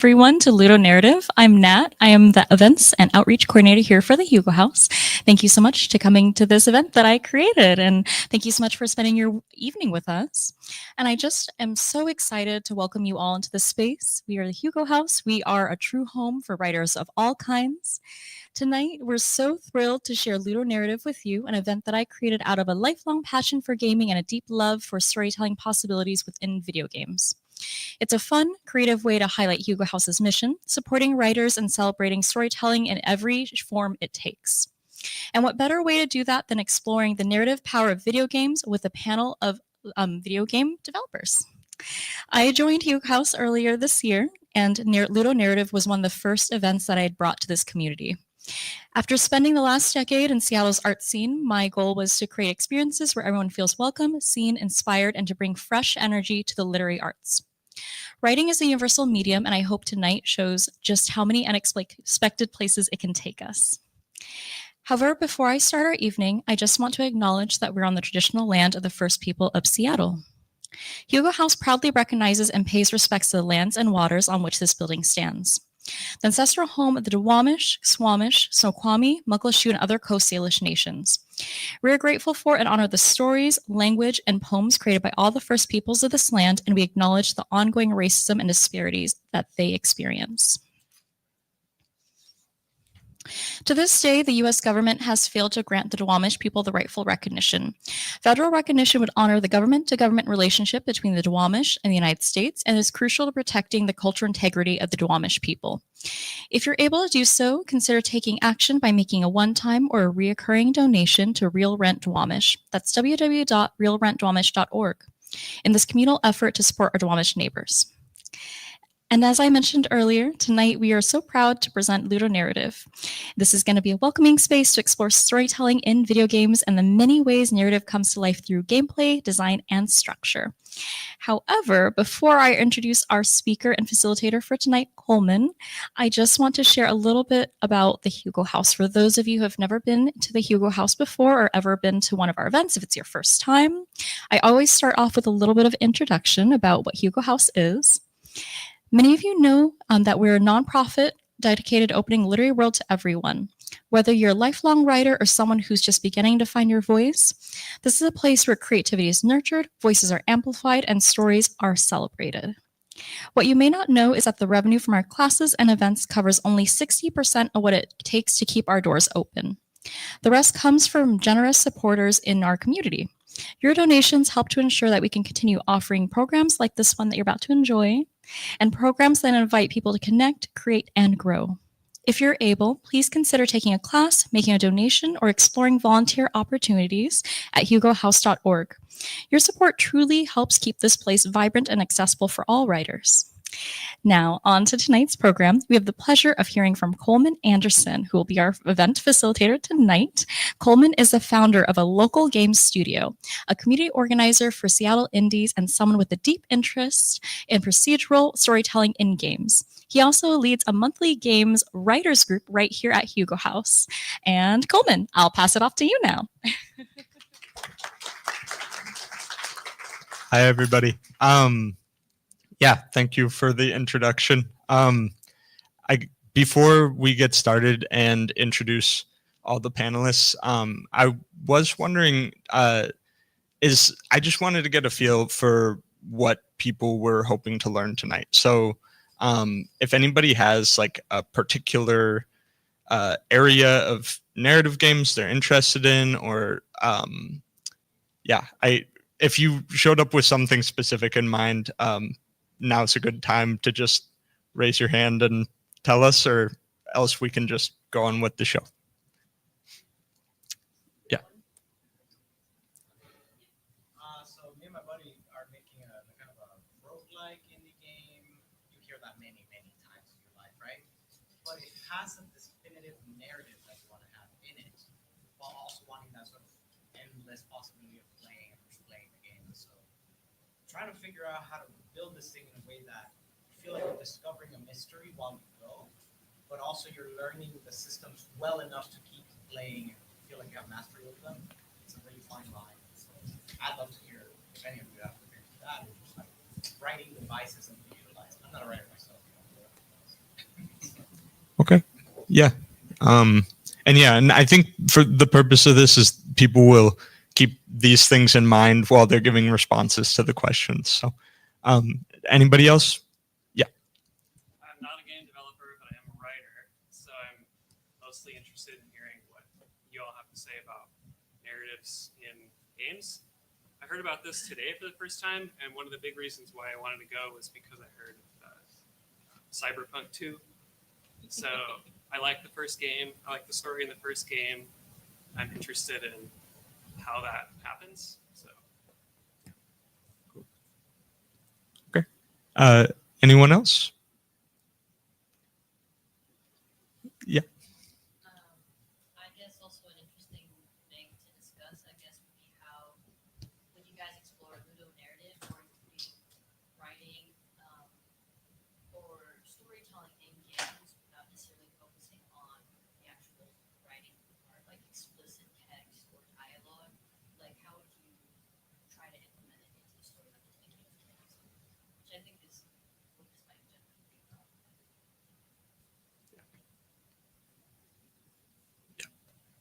Everyone to Ludonarrative. I'm Nat. I am the events and outreach coordinator here for the Hugo House. Thank you so much to coming to this event that I created, and thank you so much for spending your evening with us. And I just am so excited to welcome you all into this space. We are the Hugo House. We are a true home for writers of all kinds. Tonight, we're so thrilled to share Ludonarrative with you, an event that I created out of a lifelong passion for gaming and a deep love for storytelling possibilities within video games. It's a fun, creative way to highlight Hugo House's mission, supporting writers and celebrating storytelling in every form it takes. And what better way to do that than exploring the narrative power of video games with a panel of video game developers? I joined Hugo House earlier this year, and Ludonarrative was one of the first events that I had brought to this community. After spending the last decade in Seattle's art scene, my goal was to create experiences where everyone feels welcome, seen, inspired, and to bring fresh energy to the literary arts. Writing is a universal medium, and I hope tonight shows just how many unexpected places it can take us. However, before I start our evening, I just want to acknowledge that we're on the traditional land of the first people of Seattle. Hugo House proudly recognizes and pays respects to the lands and waters on which this building stands. The ancestral home of the Duwamish, Squamish, Snoqualmie, Muckleshoot, and other Coast Salish nations. We are grateful for and honor the stories, language, and poems created by all the first peoples of this land, and we acknowledge the ongoing racism and disparities that they experience. To this day, the U.S. government has failed to grant the Duwamish people the rightful recognition. Federal recognition would honor the government-to-government relationship between the Duwamish and the United States and is crucial to protecting the cultural integrity of the Duwamish people. If you're able to do so, consider taking action by making a one-time or a reoccurring donation to Real Rent Duwamish. That's www.realrentduwamish.org in this communal effort to support our Duwamish neighbors. And as I mentioned earlier, tonight we are so proud to present Ludonarrative. This is going to be a welcoming space to explore storytelling in video games and the many ways narrative comes to life through gameplay, design, and structure. However, before I introduce our speaker and facilitator for tonight, Coleman, I just want to share a little bit about the Hugo House. For those of you who have never been to the Hugo House before or ever been to one of our events, if it's your first time, I always start off with a little bit of introduction about what Hugo House is. Many of you know that we're a nonprofit dedicated to opening the literary world to everyone. Whether you're a lifelong writer or someone who's just beginning to find your voice, this is a place where creativity is nurtured, voices are amplified, and stories are celebrated. What you may not know is that the revenue from our classes and events covers only 60% of what it takes to keep our doors open. The rest comes from generous supporters in our community. Your donations help to ensure that we can continue offering programs like this one that you're about to enjoy, and programs that invite people to connect, create, and grow. If you're able, please consider taking a class, making a donation, or exploring volunteer opportunities at hugohouse.org. Your support truly helps keep this place vibrant and accessible for all writers. Now, on to tonight's program. We have the pleasure of hearing from Coleman Anderson, who will be our event facilitator tonight. Coleman is the founder of a local games studio, a community organizer for Seattle indies, and someone with a deep interest in procedural storytelling in games. He also leads a monthly games writers group right here at Hugo House. And Coleman, I'll pass it off to you now. Hi, everybody. Yeah, thank you for the introduction. Before we get started and introduce all the panelists, I was wondering, I just wanted to get a feel for what people were hoping to learn tonight. So if anybody has like a particular area of narrative games they're interested in, or if you showed up with something specific in mind, now's a good time to just raise your hand and tell us, or else we can just go on with the show. Yeah. So me and my buddy are making a kind of a roguelike indie game. You hear that many, many times in your life, right? But it has a definitive narrative that you want to have in it, while also wanting that sort of endless possibility of playing and replaying the game. So trying to figure out how to build this thing in a way that you feel like you're discovering a mystery while you go, but also you're learning the systems well enough to keep playing and feel like you have mastery over them. It's a really fine line. So I'd love to hear if any of you have prepared for that, or just like writing devices that you utilize. I'm not a writer myself. Yeah. And I think for the purpose of this is people will keep these things in mind while they're giving responses to the questions. So, anybody else? Yeah. I'm not a game developer, but I am a writer, so I'm mostly interested in hearing what you all have to say about narratives in games. I heard about this today for the first time, and one of the big reasons why I wanted to go was because I heard Cyberpunk 2. So I like the first game. I like the story in the first game. I'm interested in how that happens. So Anyone else? Yeah. I guess also an interesting thing to discuss, I guess, would be how when you guys explore ludonarrative, or you could be writing or storytelling in games without necessarily focusing on the actual writing part, like explicit text or dialogue, like how would you try to implement it into the story that you're thinking of games? Which I think is what this might generally be about.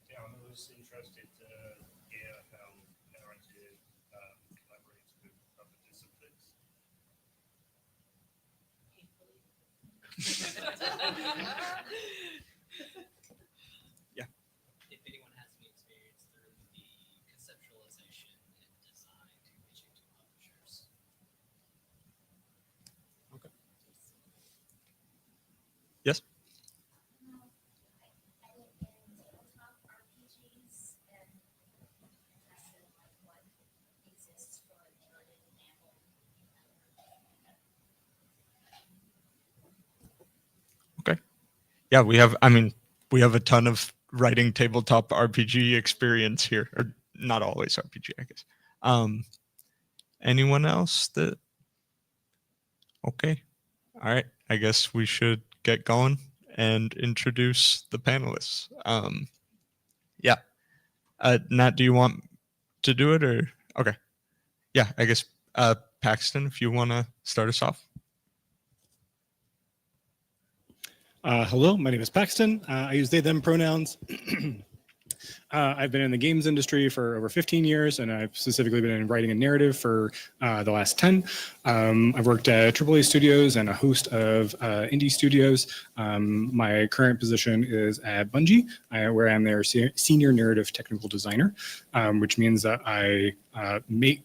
Yeah, I'm always interested to hear how narrative collaborates with other disciplines. If anyone has any experience through the conceptualization and design to pitching to publishers. Yes. Okay. Yeah, we have. I mean, we have a ton of writing tabletop RPG experience here, or not always RPG, I guess. Anyone else that? Okay. All right. I guess we should get going and introduce the panelists. Yeah. Nat, do you want to do it or? Okay. Yeah, I guess Paxton, if you want to start us off. Hello, my name is Paxton. I use they, them pronouns. I've been in the games industry for over 15 years, and I've specifically been in writing and narrative for the last 10. I've worked at AAA studios and a host of indie studios. My current position is at Bungie, where I'm their senior narrative technical designer, which means that I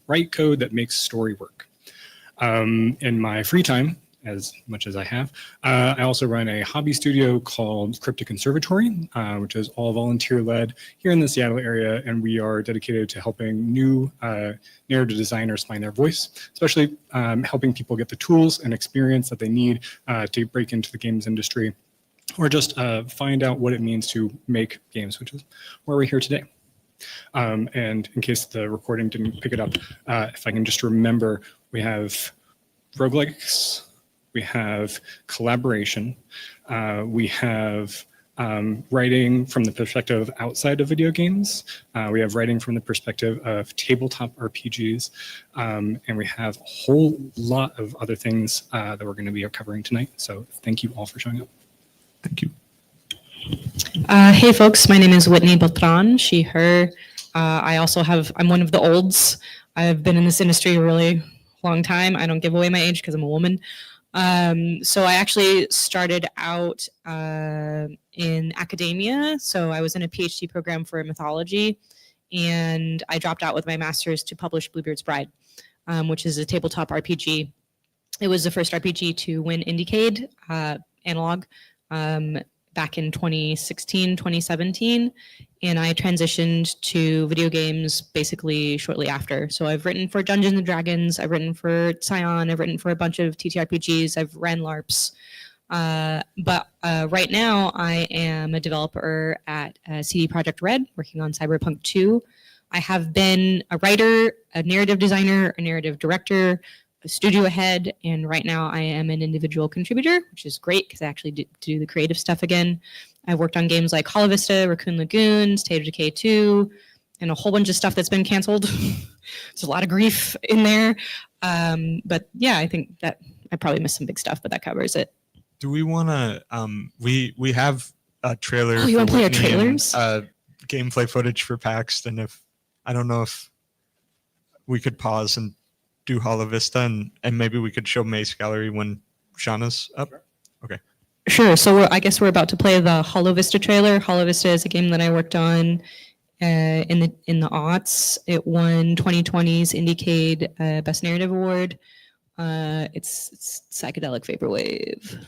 write code that makes story work. In my free time, as much as I have. I also run a hobby studio called Cryptic Conservatory, which is all volunteer-led here in the Seattle area, and we are dedicated to helping new narrative designers find their voice, especially helping people get the tools and experience that they need to break into the games industry, or just find out what it means to make games, which is why we're here today. And in case the recording didn't pick it up, if I can just remember, we have roguelikes, we have collaboration, we have writing from the perspective outside of video games, we have writing from the perspective of tabletop RPGs, and we have a whole lot of other things that we're going to be covering tonight. So thank you all for showing up. Thank you. Hey folks, my name is Whitney Beltran, she, her. I'm one of the olds. I've been in this industry a really long time. I don't give away my age because I'm a woman. So I actually started out in academia. So I was in a PhD program for mythology, and I dropped out with my master's to publish Bluebeard's Bride, which is a tabletop RPG. It was the first RPG to win Indiecade analog back in 2016, 2017. And I transitioned to video games basically shortly after. So I've written for Dungeons and Dragons, I've written for Scion, I've written for a bunch of TTRPGs, I've ran LARPs. But right now I am a developer at CD Projekt Red, working on Cyberpunk 2. I have been a writer, a narrative designer, a narrative director, a studio head, and right now I am an individual contributor, which is great because I actually do the creative stuff again. I've worked on games like Hollow Vista, Raccoon Lagoon, State of Decay 2, and a whole bunch of stuff that's been canceled. There's a lot of grief in there. But yeah, I think that I probably missed some big stuff, but that covers it. Do we want to, we have a trailer. Oh, you for wanna play our Whitney and, trailers? gameplay footage for Paxton. If I don't know if we could pause and do Hollow Vista, and maybe we could show Maze Gallery when Shauna's up. Sure. So I guess we're about to play the Hollow Vista trailer. Hollow Vista is a game that I worked on in the aughts. It won 2020's Indiecade Best Narrative Award. It's psychedelic vaporwave.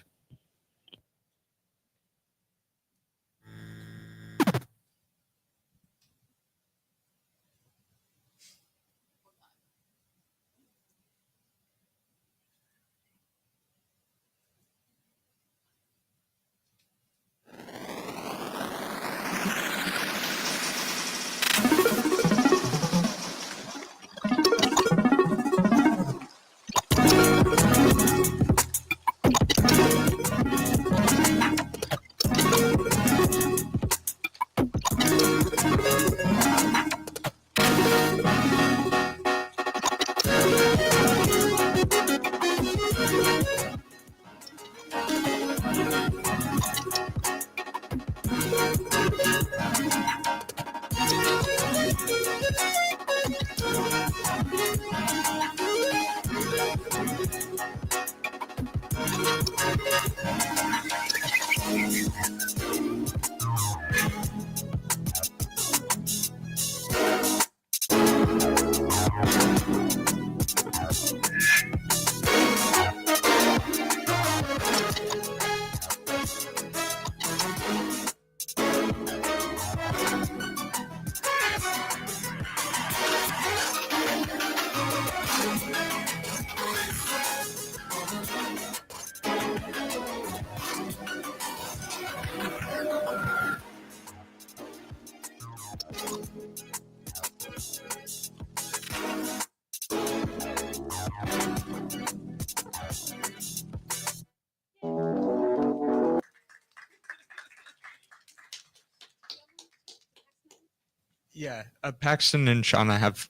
Yeah, Paxton and Shauna have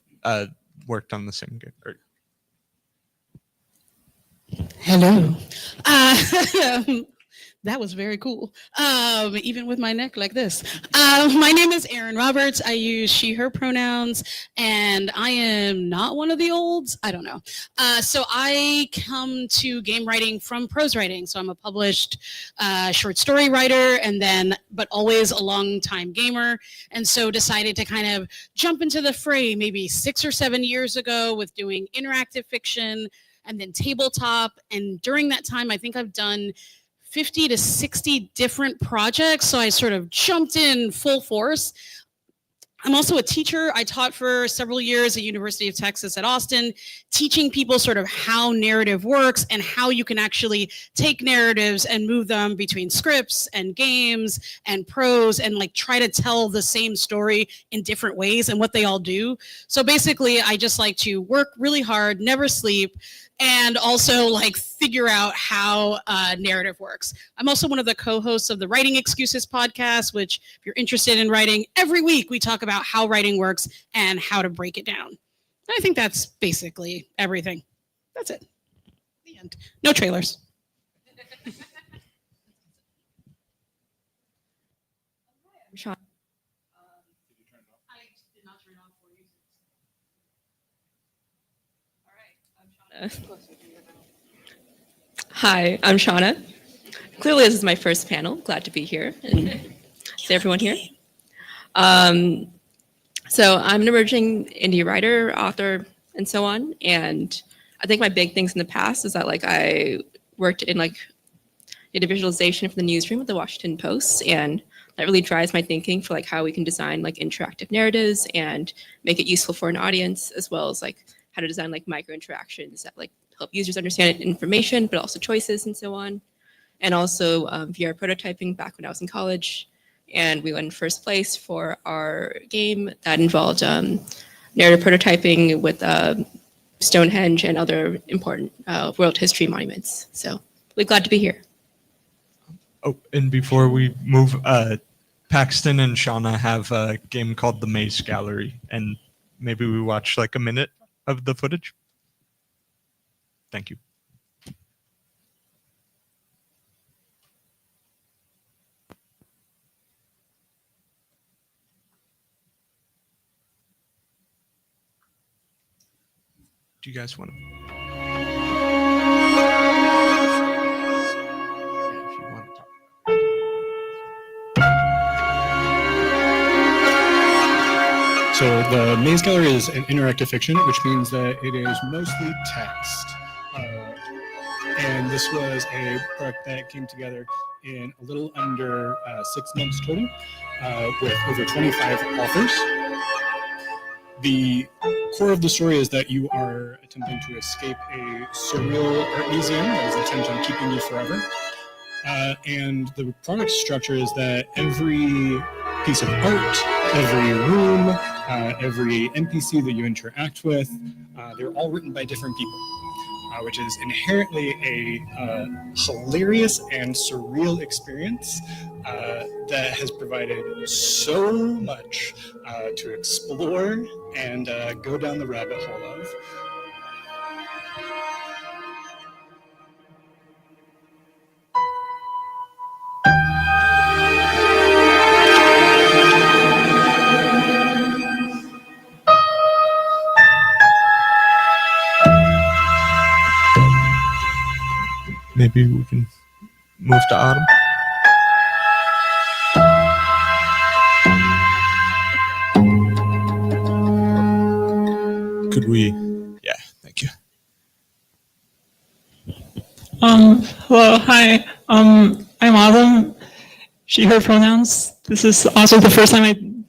worked on the same game. Hello. That was very cool. Even with my neck like this. My name is Erin Roberts. I use she, her pronouns, and I am not one of the olds. I don't know. So I come to game writing from prose writing. So I'm a published short story writer, but always a long time gamer. And so decided to kind of jump into the fray maybe 6 or 7 years ago with doing interactive fiction and then tabletop. And during that time, I think I've done 50 to 60 different projects. So I sort of jumped in full force. I'm also a teacher. I taught for several years at University of Texas at Austin, teaching people sort of how narrative works and how you can actually take narratives and move them between scripts and games and prose and like try to tell the same story in different ways and what they all do. So basically, I just like to work really hard, never sleep, and also like figure out how narrative works. I'm also one of the co-hosts of the Writing Excuses podcast, which if you're interested in writing, every week we talk about how writing works and how to break it down. I think that's basically everything. That's it. The end. No trailers. Sean. I did not turn it on for you. All right, I'm Shauna. Hi, I'm Shauna. Clearly, this is my first panel. Glad to be here and see everyone here. So I'm an emerging indie writer, author, and so on. And I think my big things in the past is that like I worked in like data visualization for the newsroom at the Washington Post, and that really drives my thinking for like how we can design like interactive narratives and make it useful for an audience, as well as like how to design like micro interactions that like help users understand information, but also choices and so on. And also VR prototyping back when I was in college. And we won first place for our game that involved narrative prototyping with Stonehenge and other important world history monuments. So we're glad to be here. Oh, and before we move, Paxton and Shauna have a game called The Maze Gallery, and maybe we watch like a minute of the footage. Thank you. Do you guys want to? If you want to talk. So the Maze Gallery is an interactive fiction, which means that it is mostly text. And this was a project that came together in a little under 6 months total, with over 25 authors. The core of the story is that you are attempting to escape a surreal art museum that is intent on keeping you forever. And the product structure is that every piece of art, every room, every NPC that you interact with, they're all written by different people, which is inherently a hilarious and surreal experience that has provided so much to explore and go down the rabbit hole of. Maybe we can move to Autumn. Could we? Yeah, thank you. Hello, hi. I'm Autumn, she, her pronouns. This is also the first time I'm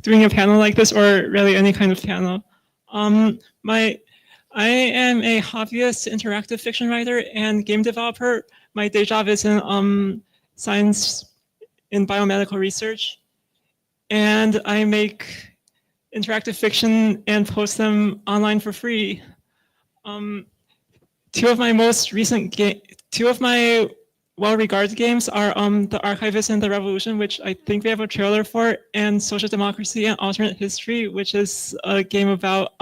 doing a panel like this, or really any kind of panel. I am a hobbyist interactive fiction writer and game developer. My day job is in science in biomedical research. And I make interactive fiction and post them online for free. Two of my well-regarded games are The Archivist and the Revolution, which I think we have a trailer for, and Social Democracy and Alternate History, which is a game about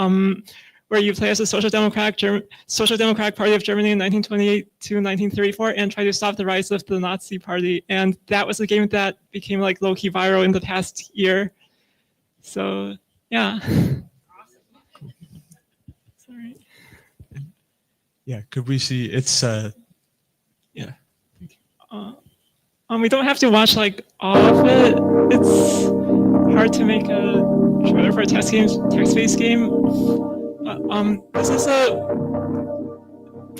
where you play as a Social Democratic Party of Germany in 1928 to 1934 and try to stop the rise of the Nazi Party. And that was a game that became like low-key viral in the past year. So yeah. Sorry. Yeah, could we see? It's yeah. We don't have to watch like all of it. It's hard to make a trailer for a text-based game. This is a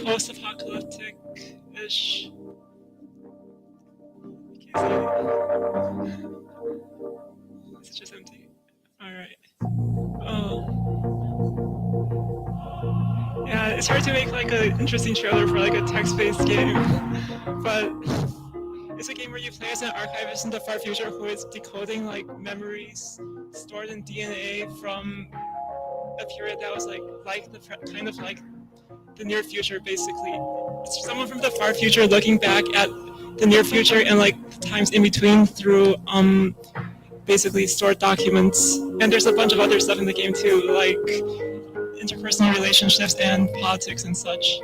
post-apocalyptic-ish. It's just empty. All right. Yeah, it's hard to make like an interesting trailer for like a text-based game, but it's a game where you play as an archivist in the far future who is decoding like memories stored in DNA from a period that was like the kind of like the near future, basically. It's someone from the far future looking back at the near future and like times in between through basically stored documents. And there's a bunch of other stuff in the game too, like interpersonal relationships and politics and such.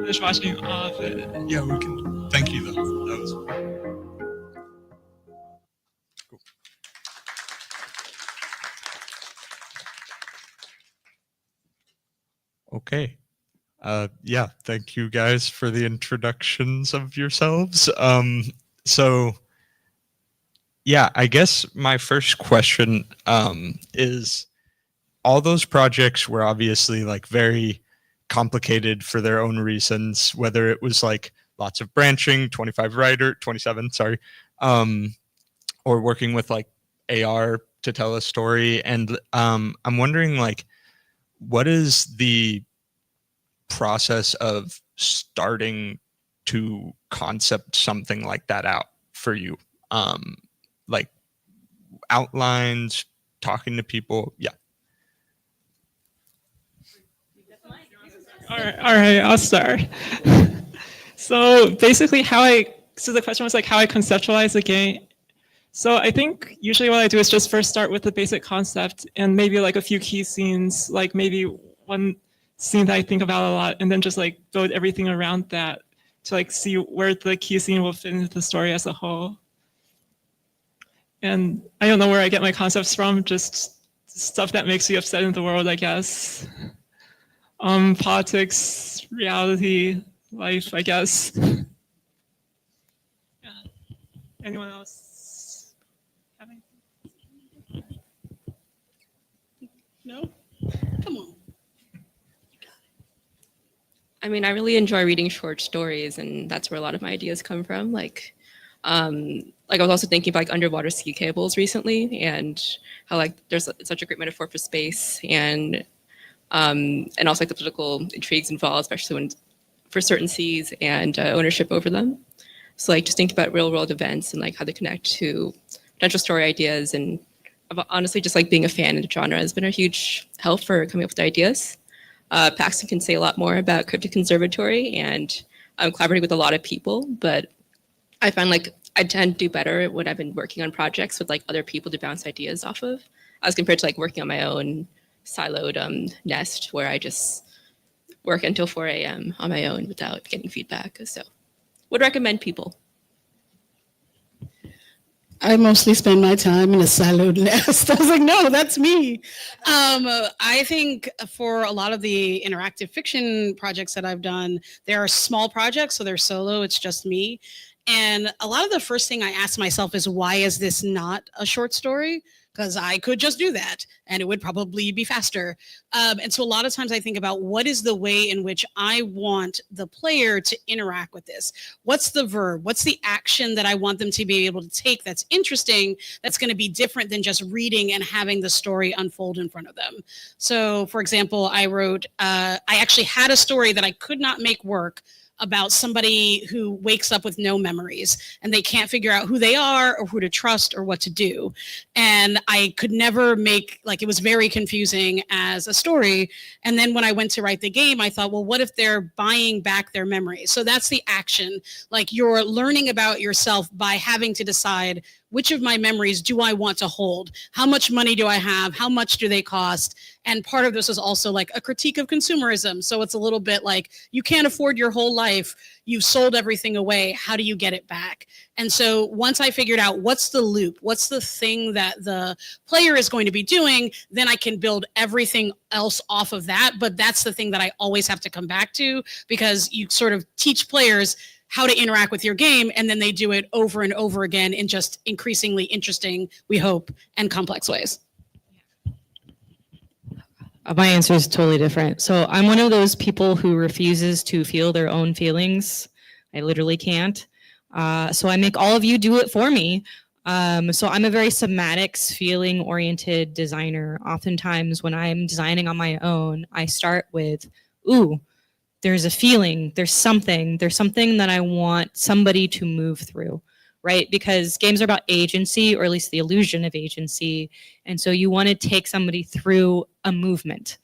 Just watching all of it. Yeah, we can. Thank you, though. That was cool. Okay. Yeah, thank you guys for the introductions of yourselves. So, yeah, I guess my first question is, all those projects were obviously like very complicated for their own reasons, whether it was like lots of branching, 27, sorry, or working with like AR to tell a story. And I'm wondering, like, what is the process of starting to concept something like that out for you? Like outlines, talking to people. Yeah. All right, I'll start. So basically the question was like how I conceptualize the game. So I think usually what I do is just first start with the basic concept and maybe like a few key scenes, like maybe one scene that I think about a lot, and then just like build everything around that to like see where the key scene will fit into the story as a whole. And I don't know where I get my concepts from, just stuff that makes me upset in the world, I guess. Politics, reality, life, I guess. Yeah. Anyone else have anything? No? Come on. I mean, I really enjoy reading short stories, and that's where a lot of my ideas come from. Like I was also thinking about like underwater ski cables recently, and how like there's such a great metaphor for space, and also like the political intrigues involved, especially when for certain seas and ownership over them. So like just think about real world events and like how they connect to potential story ideas, and honestly just like being a fan of the genre has been a huge help for coming up with ideas. Paxton can say a lot more about Cryptic Conservatory, and I'm collaborating with a lot of people, but I find like I tend to do better when I've been working on projects with like other people to bounce ideas off of, as compared to like working on my own siloed nest where I just work until 4 a.m. on my own without getting feedback. So would recommend people. I mostly spend my time in a siloed nest. I was like, no, that's me. I think for a lot of the interactive fiction projects that I've done, there are small projects, so they're solo, it's just me. And a lot of the first thing I ask myself is, why is this not a short story? Because I could just do that and it would probably be faster. And so a lot of times I think about what is the way in which I want the player to interact with this? What's the verb? What's the action that I want them to be able to take that's interesting, that's going to be different than just reading and having the story unfold in front of them? So for example, I actually had a story that I could not make work about somebody who wakes up with no memories and they can't figure out who they are or who to trust or what to do. And I could never make, like, it was very confusing as a story. And then when I went to write the game, I thought, well, what if they're buying back their memories? So that's the action. Like, you're learning about yourself by having to decide, which of my memories do I want to hold? How much money do I have? How much do they cost? And part of this is also like a critique of consumerism. So it's a little bit like, you can't afford your whole life. You've sold everything away. How do you get it back? And so once I figured out what's the loop, what's the thing that the player is going to be doing, then I can build everything else off of that. But that's the thing that I always have to come back to, because you sort of teach players how to interact with your game, and then they do it over and over again in just increasingly interesting, we hope, and complex ways. My answer is totally different. So I'm one of those people who refuses to feel their own feelings. I literally can't. So I make all of you do it for me. So I'm a very somatics, feeling-oriented designer. Oftentimes when I'm designing on my own, I start with, ooh, there's a feeling, there's something that I want somebody to move through, right? Because games are about agency, or at least the illusion of agency. And so you want to take somebody through a movement.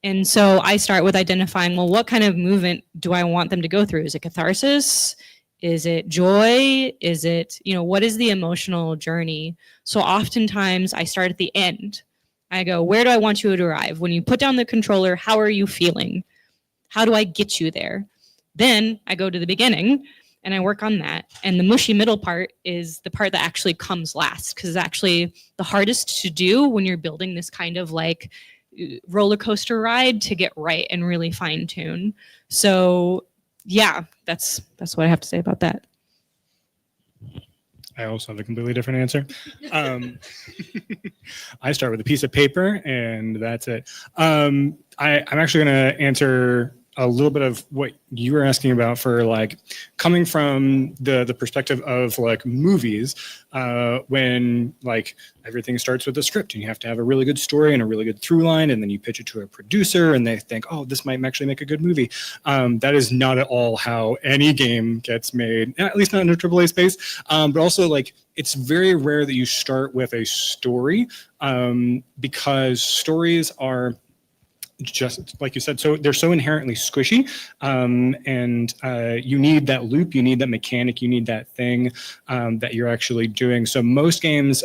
And so I start with identifying, well, what kind of movement do I want them to go through? Is it catharsis? Is it joy? Is it, what is the emotional journey? So oftentimes I start at the end. I go, where do I want you to arrive? When you put down the controller, how are you feeling? How do I get you there? Then I go to the beginning and I work on that. And the mushy middle part is the part that actually comes last, because it's actually the hardest to do when you're building this kind of like roller coaster ride to get right and really fine tune. So yeah, that's what I have to say about that. I also have a completely different answer. I start with a piece of paper and that's it. I'm actually going to answer a little bit of what you were asking about, for like coming from the perspective of like movies, when like everything starts with a script and you have to have a really good story and a really good through line, and then you pitch it to a producer and they think, oh, this might actually make a good movie. That is not at all how any game gets made, at least not in a AAA space. But also, like, it's very rare that you start with a story, because stories are, just like you said, so they're so inherently squishy, and you need that loop, you need that mechanic, you need that thing that you're actually doing. So most games,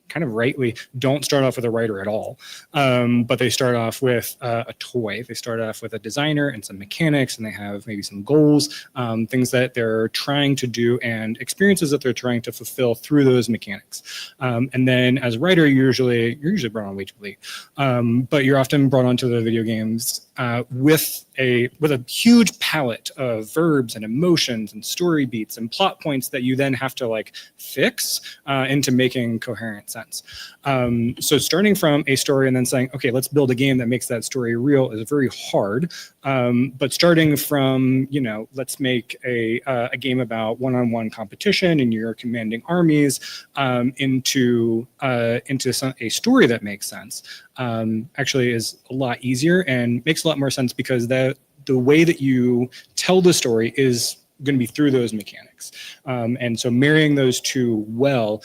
kind of rightly don't start off with a writer at all, but they start off with a toy. They start off with a designer and some mechanics, and they have maybe some goals, things that they're trying to do and experiences that they're trying to fulfill through those mechanics. And then as a writer, you're usually brought on way too late, but you're often brought onto the video games with a huge palette of verbs and emotions and story beats and plot points that you then have to like fix into making coherent sense. So starting from a story and then saying, okay, let's build a game that makes that story real is very hard. But starting from, let's make a game about one-on-one competition and you're commanding armies into a story that makes sense actually is a lot easier and makes a lot more sense because the way that you tell the story is going to be through those mechanics. And so marrying those two well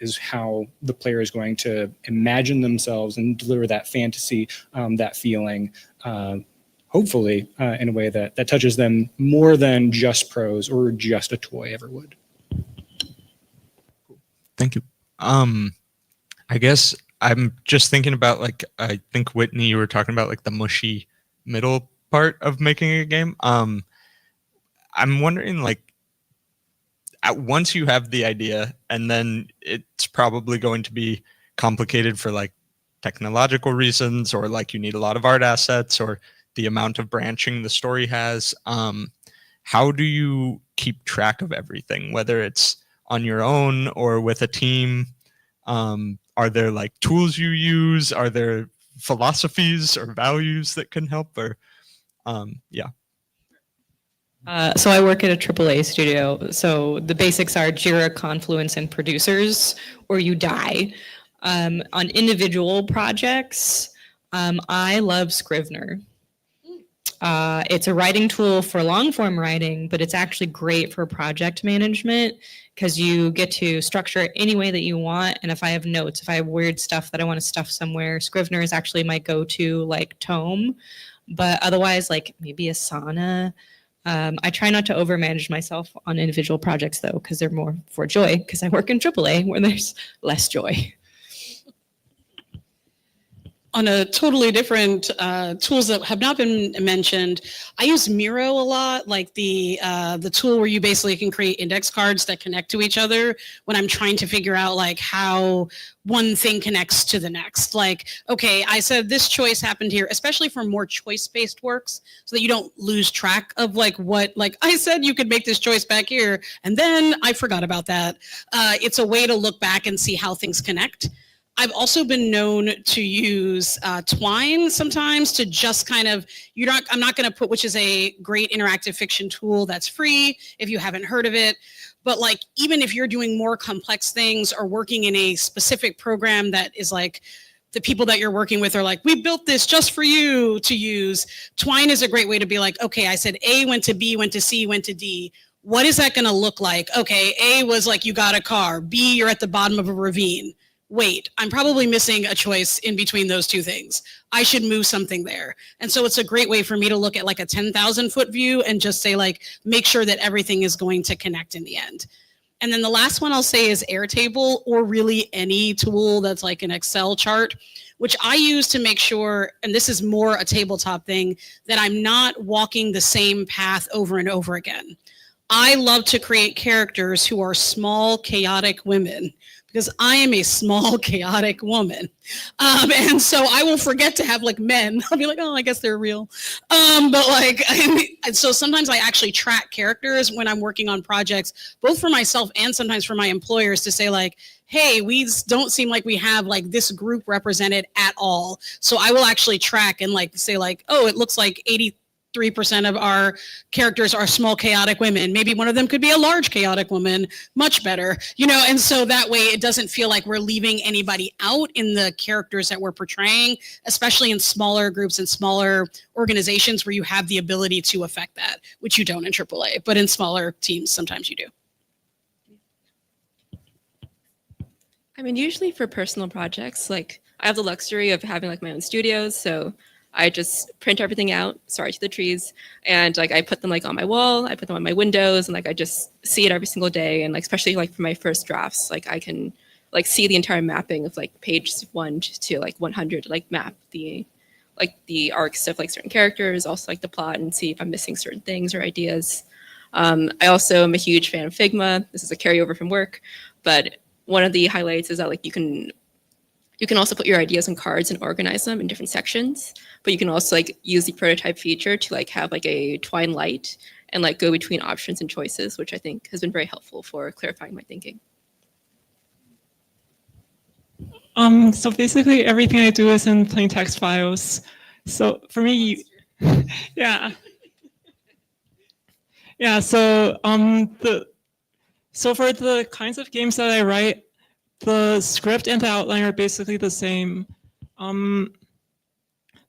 is how the player is going to imagine themselves and deliver that fantasy, that feeling, hopefully in a way that touches them more than just prose or just a toy ever would. Thank you. I guess I'm just thinking about I think Whitney, you were talking about like the mushy middle part of making a game. I'm wondering once you have the idea and then it's probably going to be complicated for like technological reasons or like you need a lot of art assets or the amount of branching the story has. How do you keep track of everything, whether it's on your own or with a team? Are there like tools you use? Are there philosophies or values that can help? Or yeah. So I work at a AAA studio. So the basics are Jira, Confluence, and producers, or you die. On individual projects, I love Scrivener. It's a writing tool for long form writing, but it's actually great for project management because you get to structure it any way that you want. And if I have notes, if I have weird stuff that I want to stuff somewhere, Scrivener is actually my go-to like tome. But otherwise, like maybe Asana. I try not to overmanage myself on individual projects though, because they're more for joy, because I work in AAA where there's less joy. On a totally different tools that have not been mentioned, I use Miro a lot, like the tool where you basically can create index cards that connect to each other when I'm trying to figure out like how one thing connects to the next. Like, okay, I said this choice happened here, especially for more choice-based works, so that you don't lose track of like what, like I said you could make this choice back here, and then I forgot about that. It's a way to look back and see how things connect. I've also been known to use Twine sometimes to just kind of, I'm not going to put, which is a great interactive fiction tool that's free if you haven't heard of it. But like, even if you're doing more complex things or working in a specific program that is like, the people that you're working with are like, we built this just for you to use. Twine is a great way to be like, okay, I said A went to B, went to C, went to D. What is that going to look like? Okay, A was like, you got a car. B, you're at the bottom of a ravine. Wait, I'm probably missing a choice in between those two things. I should move something there. And so it's a great way for me to look at like a 10,000 foot view and just say like, make sure that everything is going to connect in the end. And then the last one I'll say is Airtable, or really any tool that's like an Excel chart, which I use to make sure, and this is more a tabletop thing, that I'm not walking the same path over and over again. I love to create characters who are small, chaotic women, because I am a small, chaotic woman. And so I will forget to have like men. I'll be like, oh, I guess they're real. But like, so sometimes I actually track characters when I'm working on projects, both for myself and sometimes for my employers, to say like, hey, we don't seem like we have like this group represented at all. So I will actually track and like say like, oh, it looks like 83% of our characters are small, chaotic women. Maybe one of them could be a large, chaotic woman, much better, and so that way it doesn't feel like we're leaving anybody out in the characters that we're portraying, especially in smaller groups and smaller organizations where you have the ability to affect that, which you don't in AAA, but in smaller teams, sometimes you do. I mean, usually for personal projects, like I have the luxury of having like my own studios, so I just print everything out, sorry to the trees, and like I put them like on my wall, I put them on my windows, and like I just see it every single day. And like especially like for my first drafts, like I can like see the entire mapping of like page 1 to like 100, like map the arcs of like certain characters, also like the plot, and see if I'm missing certain things or ideas. I also am a huge fan of Figma. This is a carryover from work, but one of the highlights is that like you can also put your ideas on cards and organize them in different sections, but you can also like use the prototype feature to like have like a twine light and like go between options and choices, which I think has been very helpful for clarifying my thinking. So basically everything I do is in plain text files. So for me, yeah. Yeah, so for the kinds of games that I write, the script and the outline are basically the same.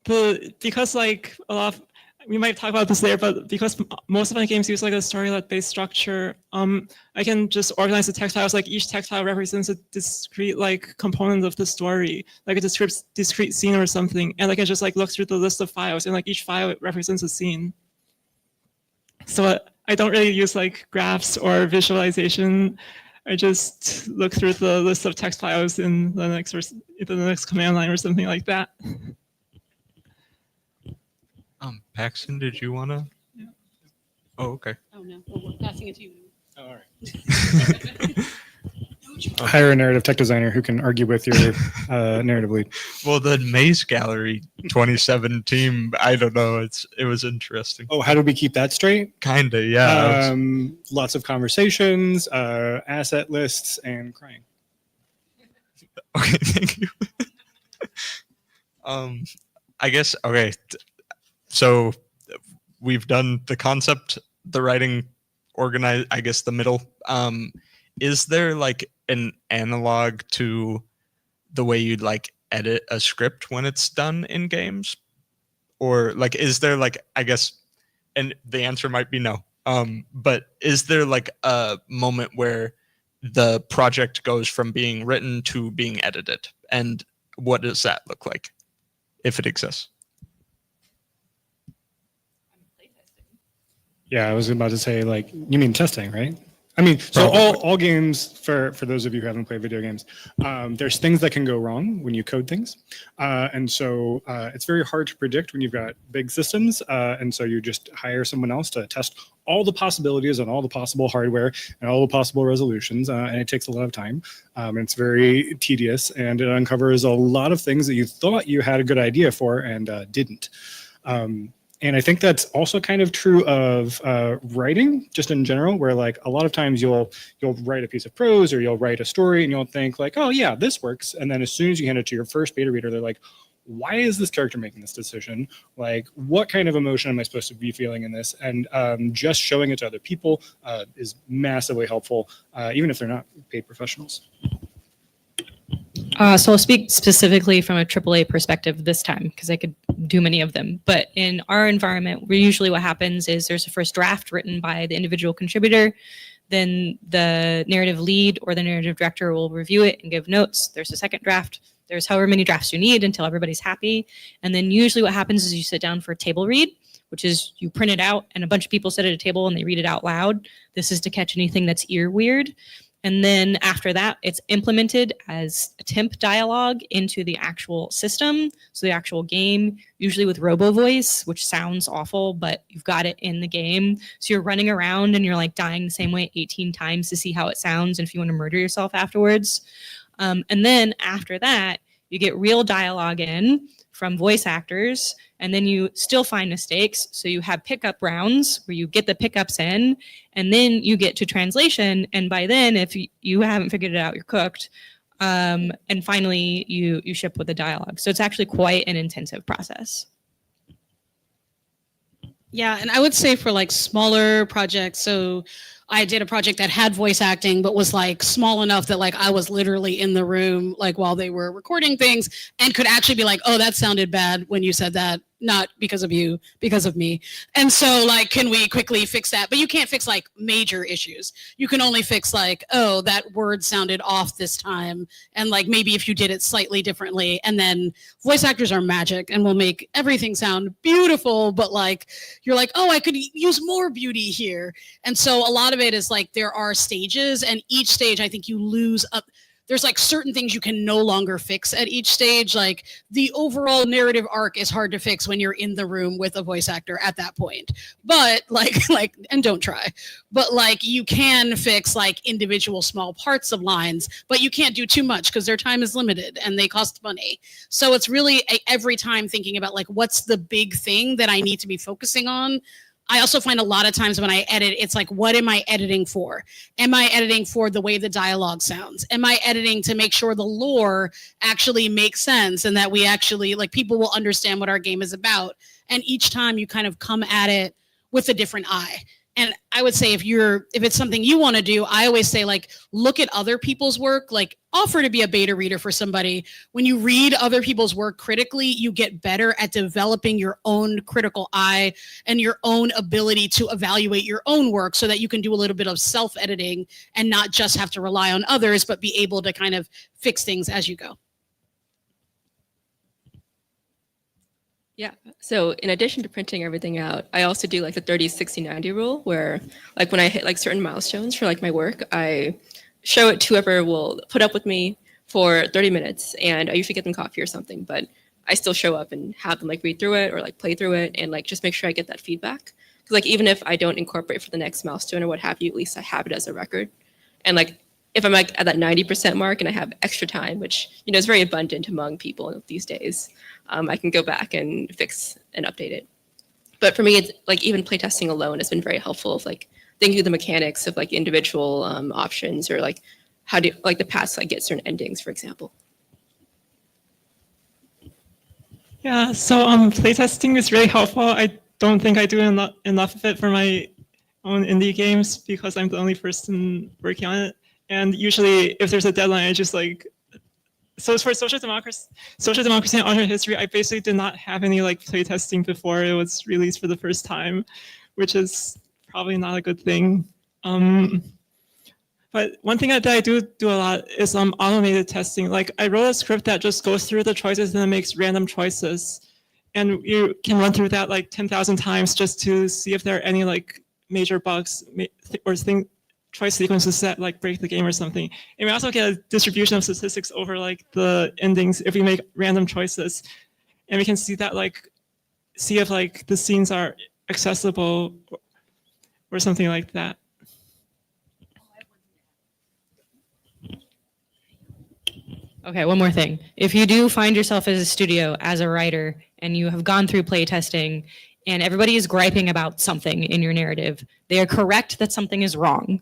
Because like a lot of, we might talk about this later, but because most of my games use like a storylet based structure, I can just organize the text files. Like each text file represents a discrete like component of the story, like a discrete scene or something, and I can just like look through the list of files, and like each file represents a scene. So I don't really use like graphs or visualization. I just look through the list of text files in the next command line or something like that. Paxton, did you want to? Yeah. Oh, okay. Oh no, we're passing it to you. Oh, all right. Hire a narrative tech designer who can argue with your narrative lead. Well, the Maze Gallery 27 team, I don't know. It was interesting. Oh, how do we keep that straight? Kinda, yeah. Lots of conversations, asset lists, and crying. Okay, thank you. I guess, okay. So we've done the concept, the writing, organize, I guess the middle. Is there like an analog to the way you'd like edit a script when it's done in games? Or like, is there like, I guess, and the answer might be no. But is there like a moment where the project goes from being written to being edited? And what does that look like, if it exists? Yeah, I was about to say, like, you mean testing, right? I mean, so all games, for those of you who haven't played video games, there's things that can go wrong when you code things. And so it's very hard to predict when you've got big systems. And so you just hire someone else to test all the possibilities on all the possible hardware and all the possible resolutions. And it takes a lot of time. And it's very tedious, and it uncovers a lot of things that you thought you had a good idea for and didn't. And I think that's also kind of true of writing, just in general, where like a lot of times you'll write a piece of prose or you'll write a story and you'll think like, oh yeah, this works. And then as soon as you hand it to your first beta reader, they're like, why is this character making this decision? Like, what kind of emotion am I supposed to be feeling in this? And just showing it to other people is massively helpful, even if they're not paid professionals. So I'll speak specifically from a AAA perspective this time, because I could do many of them. But in our environment, usually what happens is there's a first draft written by the individual contributor. Then the narrative lead or the narrative director will review it and give notes. There's a second draft. There's however many drafts you need until everybody's happy. And then usually what happens is you sit down for a table read, which is you print it out and a bunch of people sit at a table and they read it out loud. This is to catch anything that's ear weird. And then after that, it's implemented as a temp dialogue into the actual system. So the actual game, usually with robo voice, which sounds awful, but you've got it in the game. So you're running around and you're like dying the same way 18 times to see how it sounds and if you want to murder yourself afterwards. And then after that, you get real dialogue in from voice actors, and then you still find mistakes. So you have pickup rounds where you get the pickups in, and then you get to translation. And by then, if you haven't figured it out, you're cooked. And finally, you ship with the dialogue. So it's actually quite an intensive process. Yeah, and I would say for like smaller projects, so I did a project that had voice acting, but was like small enough that like I was literally in the room like while they were recording things and could actually be like, oh, that sounded bad when you said that. Not because of you, because of me. And so like, can we quickly fix that? But you can't fix like major issues. You can only fix like, oh, that word sounded off this time. And like, maybe if you did it slightly differently, and then voice actors are magic and will make everything sound beautiful. But like, you're like, oh, I could use more beauty here. And so a lot of it is like, there are stages, and each stage, I think you lose up. there's like certain things you can no longer fix at each stage. Like the overall narrative arc is hard to fix when you're in the room with a voice actor at that point. But and don't try, but like you can fix like individual small parts of lines, but you can't do too much because their time is limited and they cost money. So it's really every time thinking about like, what's the big thing that I need to be focusing on? I also find a lot of times when I edit, it's like, what am I editing for? Am I editing for the way the dialogue sounds? Am I editing to make sure the lore actually makes sense and that we actually, like, people will understand what our game is about? And each time you kind of come at it with a different eye. And I would say if it's something you want to do, I always say, like, look at other people's work, like offer to be a beta reader for somebody. When you read other people's work critically, you get better at developing your own critical eye and your own ability to evaluate your own work so that you can do a little bit of self-editing and not just have to rely on others, but be able to kind of fix things as you go. Yeah. So in addition to printing everything out, I also do like the 30, 60, 90 rule where like when I hit like certain milestones for like my work, I show it to whoever will put up with me for 30 minutes and I usually get them coffee or something, but I still show up and have them like read through it or like play through it and like just make sure I get that feedback. Because like even if I don't incorporate for the next milestone or what have you, at least I have it as a record. And like if I'm like at that 90% mark and I have extra time, which, you know, is very abundant among people these days, I can go back and fix and update it. But for me, it's like even playtesting alone has been very helpful of like thinking of the mechanics of like individual options or like how do like the paths like get certain endings, for example. Yeah, so playtesting is really helpful. I don't think I do enough of it for my own indie games because I'm the only person working on it. And usually if there's a deadline, I just like, so for social democracy and alternate history, I basically did not have any like playtesting before it was released for the first time, which is probably not a good thing. But one thing that I do a lot is automated testing. Like I wrote a script that just goes through the choices and then makes random choices. And you can run through that like 10,000 times just to see if there are any like major bugs or choice sequences that like break the game or something. And we also get a distribution of statistics over like the endings if we make random choices. And we can see that like, see if like the scenes are accessible or something like that. Okay, one more thing. If you do find yourself as a studio, as a writer, and you have gone through playtesting and everybody is griping about something in your narrative, they are correct that something is wrong.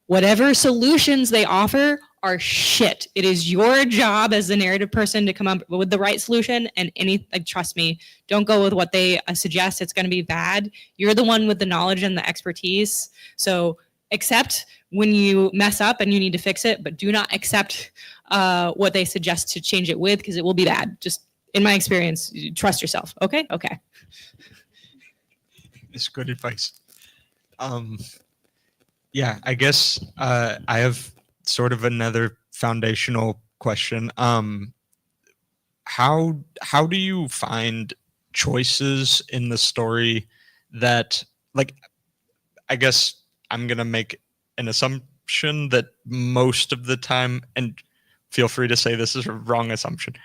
Whatever solutions they offer are shit. It is your job as the narrative person to come up with the right solution, and like, trust me, don't go with what they suggest. It's going to be bad. You're the one with the knowledge and the expertise. So accept when you mess up and you need to fix it, but do not accept what they suggest to change it with, because it will be bad. Just in my experience, trust yourself. Okay? Okay. It's good advice. Yeah, I guess I have sort of another foundational question. How do you find choices in the story that, like, I guess I'm gonna make an assumption that most of the time, and feel free to say this is a wrong assumption,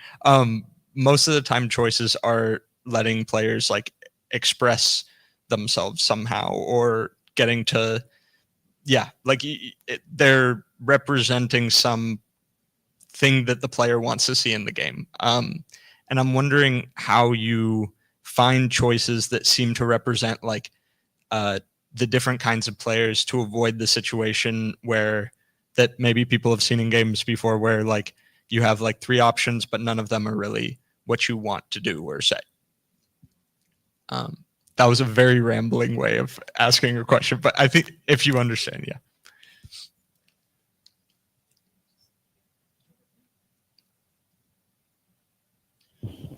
most of the time choices are letting players like express themselves somehow or getting to, yeah, like they're representing some thing that the player wants to see in the game. And I'm wondering how you find choices that seem to represent like the different kinds of players to avoid the situation where that maybe people have seen in games before, where like you have like 3 options, but none of them are really what you want to do or say. That was a very rambling way of asking a question, but I think if you understand,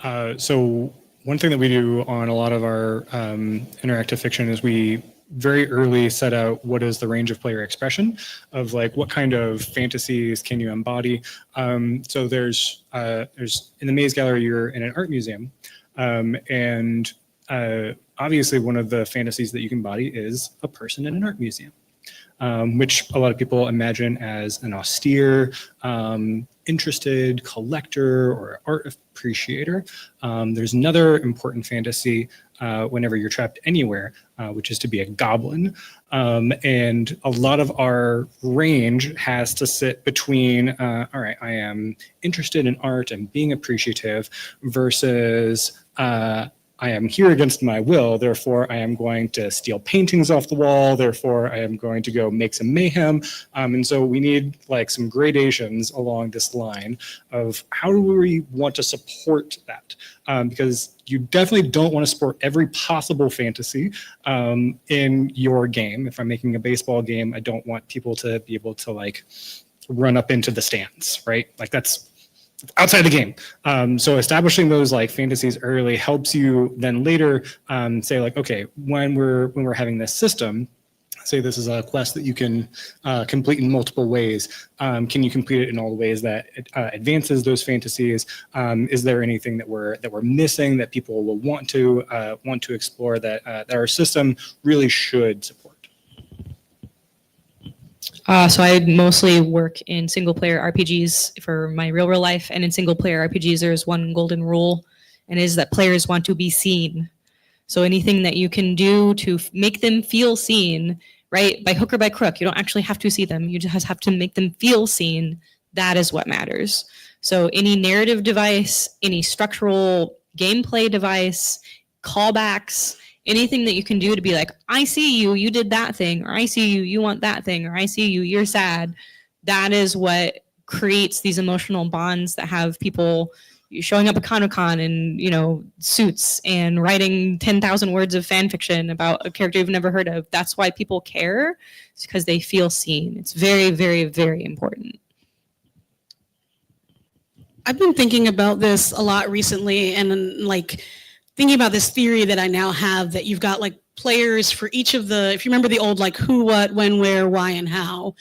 yeah. So one thing that we do on a lot of our interactive fiction is we very early set out what is the range of player expression of like what kind of fantasies can you embody. So there's in the Maze Gallery, you're in an art museum, and obviously one of the fantasies that you can embody is a person in an art museum. which a lot of people imagine as an austere, interested collector or art appreciator. There's another important fantasy whenever you're trapped anywhere, which is to be a goblin. And a lot of our range has to sit between, all right, I am interested in art and being appreciative versus I am here against my will, therefore I am going to steal paintings off the wall, therefore I am going to go make some mayhem. And so we need like some gradations along this line of how do we want to support that? Because you definitely don't want to support every possible fantasy in your game. If I'm making a baseball game, I don't want people to be able to like run up into the stands, right? Like that's outside the game. So establishing those like fantasies early helps you then later say like, okay, when we're having this system, say this is a quest that you can complete in multiple ways. Can you complete it in all the ways that it advances those fantasies? Is there anything that we're missing that people will want to explore that our system really should support? So I mostly work in single player RPGs for my real life, and in single player RPGs, there's one golden rule, and it is that players want to be seen. So anything that you can do to make them feel seen, right, by hook or by crook, you don't actually have to see them. You just have to make them feel seen. That is what matters. So any narrative device, any structural gameplay device, callbacks, anything that you can do to be like, I see you, you did that thing, or I see you, you want that thing, or I see you, you're sad. That is what creates these emotional bonds that have people showing up at Comic-Con in, suits and writing 10,000 words of fan fiction about a character you've never heard of. That's why people care. It's because they feel seen. It's very, very, very important. I've been thinking about this a lot recently, and thinking about this theory that I now have, that you've got like players for each of the, if you remember the old like who, what, when, where, why, and how,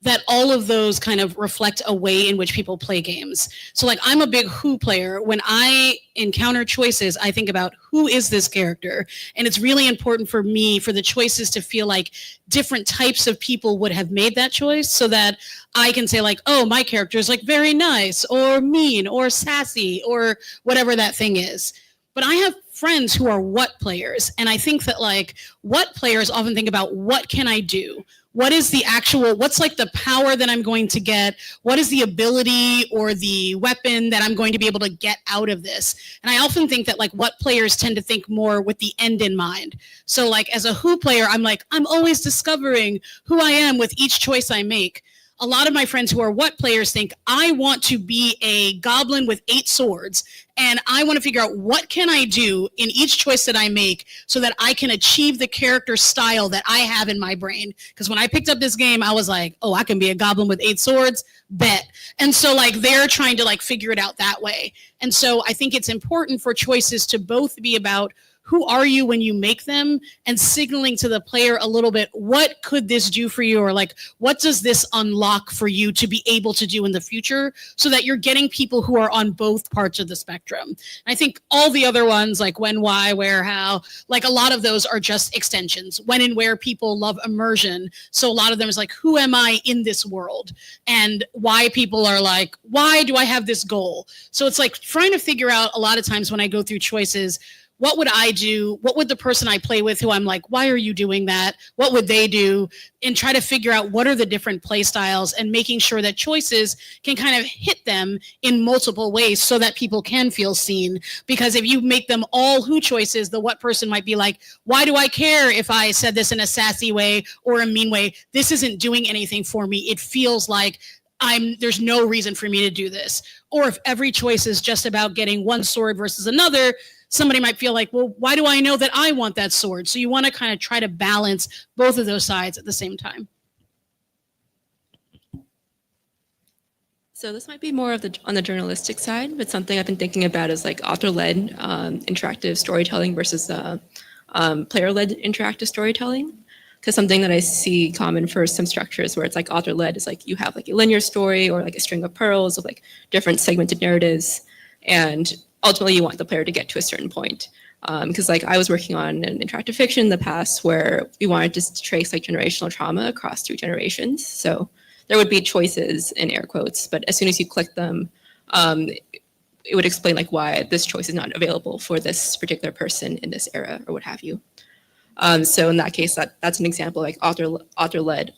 that all of those kind of reflect a way in which people play games. So like I'm a big who player. When I encounter choices, I think about who is this character? And it's really important for me for the choices to feel like different types of people would have made that choice, so that I can say like, oh, my character is like very nice or mean or sassy or whatever that thing is. But I have friends who are what players, and I think that like what players often think about what can I do? What is the actual, what's like the power that I'm going to get? What is the ability or the weapon that I'm going to be able to get out of this? And I often think that like what players tend to think more with the end in mind. So like as a who player, I'm like, I'm always discovering who I am with each choice I make. A lot of my friends who are what players think, I want to be a goblin with 8 swords, and I want to figure out what can I do in each choice that I make so that I can achieve the character style that I have in my brain. Because when I picked up this game, I was like, oh, I can be a goblin with 8 swords, bet. And so like they're trying to like figure it out that way. And so I think it's important for choices to both be about who are you when you make them, and signaling to the player a little bit, what could this do for you? Or like, what does this unlock for you to be able to do in the future, so that you're getting people who are on both parts of the spectrum. And I think all the other ones like when, why, where, how, like a lot of those are just extensions. When and where people love immersion. So a lot of them is like, who am I in this world? And why people are like, why do I have this goal? So it's like trying to figure out a lot of times when I go through choices, what would I do? What would the person I play with, who I'm like, why are you doing that? What would they do? And try to figure out what are the different play styles, and making sure that choices can kind of hit them in multiple ways so that people can feel seen. Because if you make them all who choices, the what person might be like, why do I care if I said this in a sassy way or a mean way? This isn't doing anything for me. It feels like there's no reason for me to do this. Or if every choice is just about getting one sword versus another, somebody might feel like, well, why do I know that I want that sword? So you want to kind of try to balance both of those sides at the same time. So this might be more of on the journalistic side, but something I've been thinking about is like author-led interactive storytelling versus player-led interactive storytelling. Because something that I see common for some structures where it's like author-led is like you have like a linear story or like a string of pearls of like different segmented narratives, and ultimately you want the player to get to a certain point. Because like I was working on an interactive fiction in the past where we wanted to trace like generational trauma across 2 generations. So there would be choices in air quotes, but as soon as you click them, it would explain like why this choice is not available for this particular person in this era or what have you. So in that case, that's an example like author-led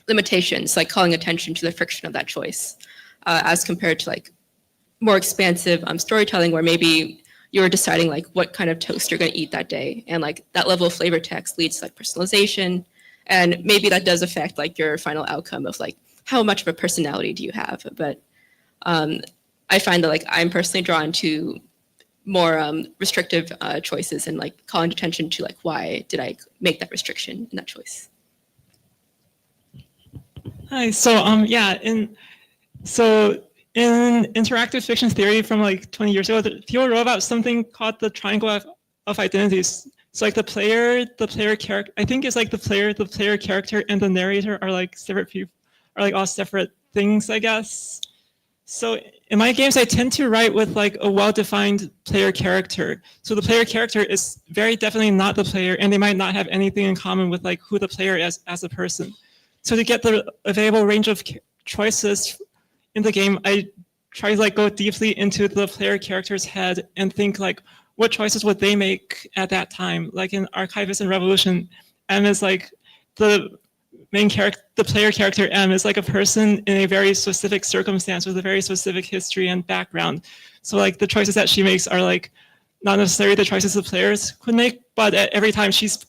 limitations, like calling attention to the friction of that choice, as compared to like more expansive storytelling where maybe you're deciding like what kind of toast you're going to eat that day, and like that level of flavor text leads to like personalization, and maybe that does affect like your final outcome of like how much of a personality do you have. But I find that like I'm personally drawn to more restrictive choices and like calling attention to like why did I make that restriction in that choice. Hi. So in interactive fiction theory from like 20 years ago, people wrote about something called the triangle of identities. So like the player character, I think it's like the player character, and the narrator are like separate people, are like all separate things, I guess. So in my games, I tend to write with like a well-defined player character. So the player character is very definitely not the player, and they might not have anything in common with like who the player is as a person. So to get the available range of choices in the game, I try to like go deeply into the player character's head and think like, what choices would they make at that time? Like in Archivist and Revolution, M is like the main character, the player character M is like a person in a very specific circumstance with a very specific history and background. So like the choices that she makes are like not necessarily the choices the players could make, but at every time she's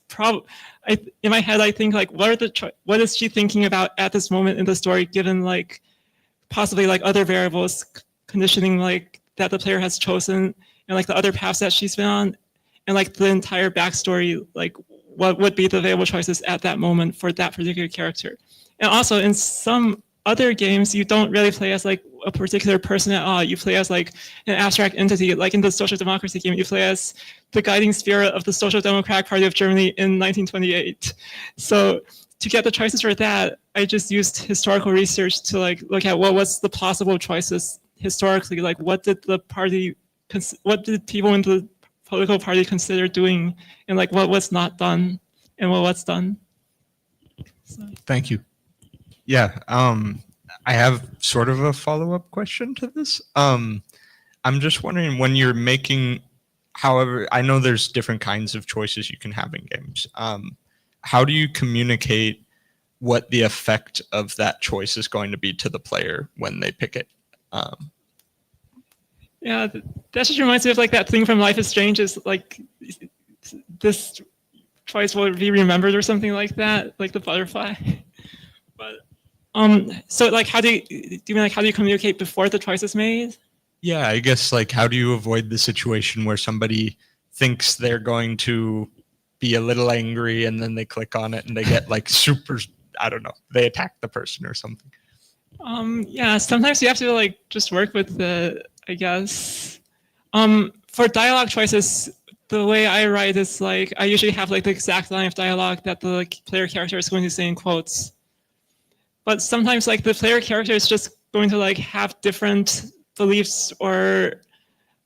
in my head I think like, what is she thinking about at this moment in the story, given like possibly like other variables conditioning like that the player has chosen, and like the other paths that she's been on, and like the entire backstory, like what would be the available choices at that moment for that particular character. And also in some other games, you don't really play as like a particular person at all. You play as like an abstract entity. Like in the social democracy game, you play as the guiding spirit of the Social Democratic Party of Germany in 1928. So to get the choices for that, I just used historical research to like look at what was the possible choices historically. Like what did people in the political party consider doing, and like what was not done and what was done. So. Thank you. Yeah, I have sort of a follow-up question to this. I'm just wondering, when you're making, however, I know there's different kinds of choices you can have in games. How do you communicate what the effect of that choice is going to be to the player when they pick it? Yeah, that just reminds me of like that thing from Life is Strange, is like this choice will be remembered or something like that, like the butterfly. But so like how do you mean like how do you communicate before the choice is made? Yeah, I guess like how do you avoid the situation where somebody thinks they're going to be a little angry and then they click on it and they get like super, I don't know, they attack the person or something. Yeah, sometimes you have to like just work with the, I guess. For dialogue choices, the way I write is like I usually have like the exact line of dialogue that the like, player character is going to say in quotes. But sometimes like the player character is just going to like have different beliefs or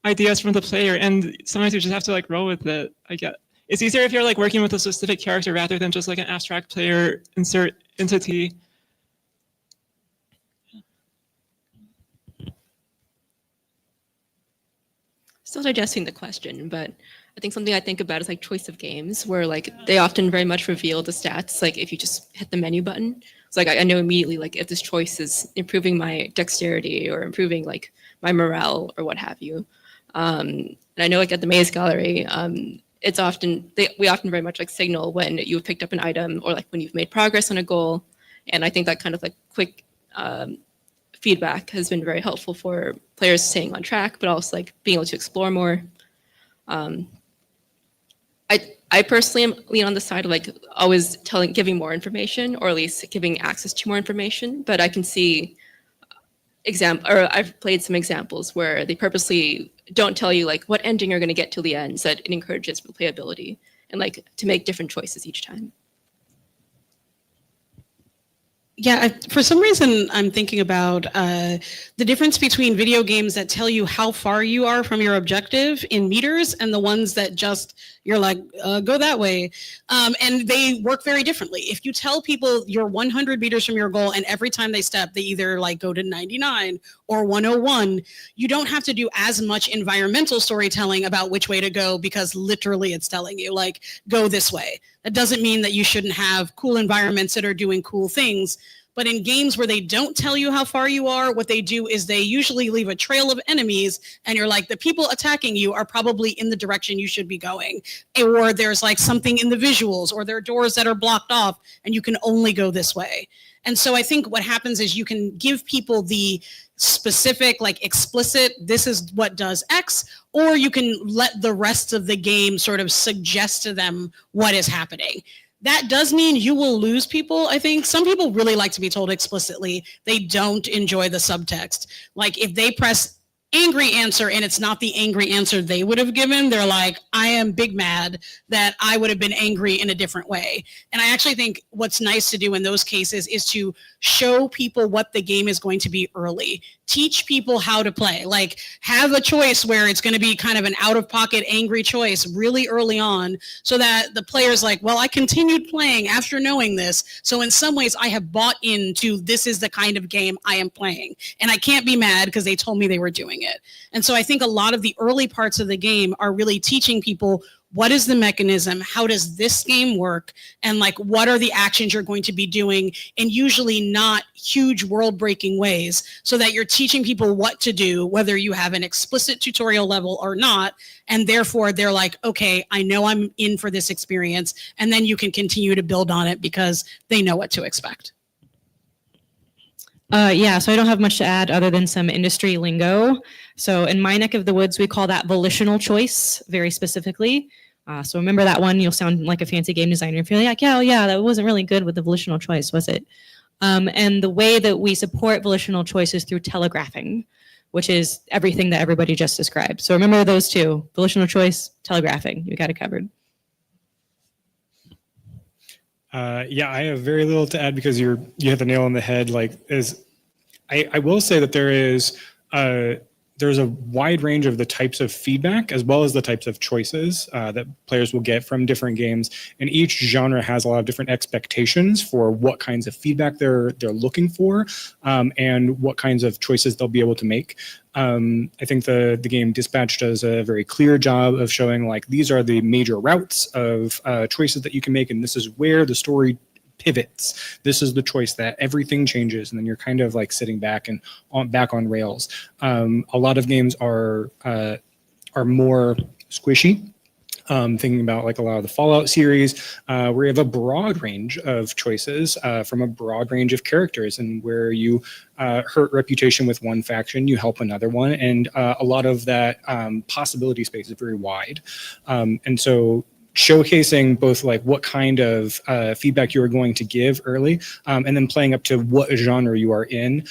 ideas from the player, and sometimes you just have to like roll with it. I guess it's easier if you're like working with a specific character rather than just like an abstract player insert entity. Still digesting the question, but I think something I think about is like choice of games, where like they often very much reveal the stats. Like if you just hit the menu button, it's like I know immediately like if this choice is improving my dexterity or improving like my morale or what have you. And I know like at the Maze Gallery, it's often we often very much like signal when you've picked up an item or like when you've made progress on a goal. And I think that kind of like quick feedback has been very helpful for players staying on track, but also like being able to explore more. I personally lean on the side of like always giving more information, or at least giving access to more information. But I can see I've played some examples where they purposely don't tell you like what ending you're going to get till the end, so that it encourages replayability and like to make different choices each time. Yeah, for some reason, I'm thinking about the difference between video games that tell you how far you are from your objective in meters and the ones that just, you're like, go that way. And they work very differently. If you tell people you're 100 meters from your goal and every time they step, they either like go to 99 or 101, you don't have to do as much environmental storytelling about which way to go because literally it's telling you, like, go this way. That doesn't mean that you shouldn't have cool environments that are doing cool things. But in games where they don't tell you how far you are, what they do is they usually leave a trail of enemies and you're like, the people attacking you are probably in the direction you should be going. Or there's like something in the visuals or there are doors that are blocked off and you can only go this way. And so I think what happens is you can give people the specific, like explicit, this is what does X, or you can let the rest of the game sort of suggest to them what is happening. That does mean you will lose people. I think some people really like to be told explicitly. They don't enjoy the subtext. Like if they press angry answer and it's not the angry answer they would have given, they're like, I am big mad that I would have been angry in a different way. And I actually think what's nice to do in those cases is to show people what the game is going to be early. Teach people how to play. Like have a choice where it's going to be kind of an out-of-pocket angry choice really early on so that the player's like, well, I continued playing after knowing this. So in some ways I have bought into this is the kind of game I am playing. And I can't be mad because they told me they were doing it. And so I think a lot of the early parts of the game are really teaching people what is the mechanism, how does this game work, and like what are the actions you're going to be doing in usually not huge world-breaking ways so that you're teaching people what to do, whether you have an explicit tutorial level or not, and therefore they're like, okay, I know I'm in for this experience, and then you can continue to build on it because they know what to expect. Yeah, so I don't have much to add other than some industry lingo. So in my neck of the woods, we call that volitional choice very specifically. So remember that one, you'll sound like a fancy game designer if you're like, yeah, oh, yeah, that wasn't really good with the volitional choice, was it? And the way that we support volitional choice is through telegraphing, which is everything that everybody just described. So remember those two, volitional choice, telegraphing, you got it covered. Yeah, I have very little to add because you hit the nail on the head. Like, I will say that there's a wide range of the types of feedback as well as the types of choices that players will get from different games, and each genre has a lot of different expectations for what kinds of feedback they're looking for, and what kinds of choices they'll be able to make. I think the game Dispatch does a very clear job of showing like these are the major routes of choices that you can make, and this is where the story pivots. This is the choice that everything changes, and then you're kind of like sitting back and back on rails. A lot of games are more squishy. Thinking about like a lot of the Fallout series, where you have a broad range of choices from a broad range of characters, and where you hurt reputation with one faction, you help another one, and a lot of that possibility space is very wide. And so showcasing both like what kind of feedback you are going to give early, and then playing up to what genre you are in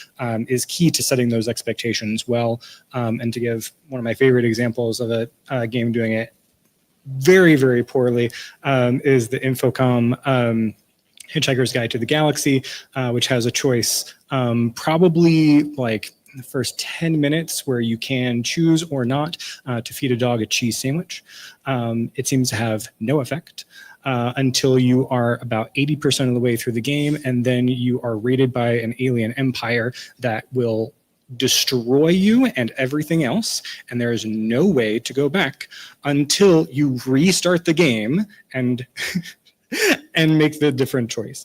is key to setting those expectations well. And to give one of my favorite examples of a game doing it very, very poorly is the Infocom Hitchhiker's Guide to the Galaxy, which has a choice probably like the first 10 minutes where you can choose or not to feed a dog a cheese sandwich. It seems to have no effect until you are about 80% of the way through the game, and then you are raided by an alien empire that will destroy you and everything else, and there is no way to go back until you restart the game and and make the different choice.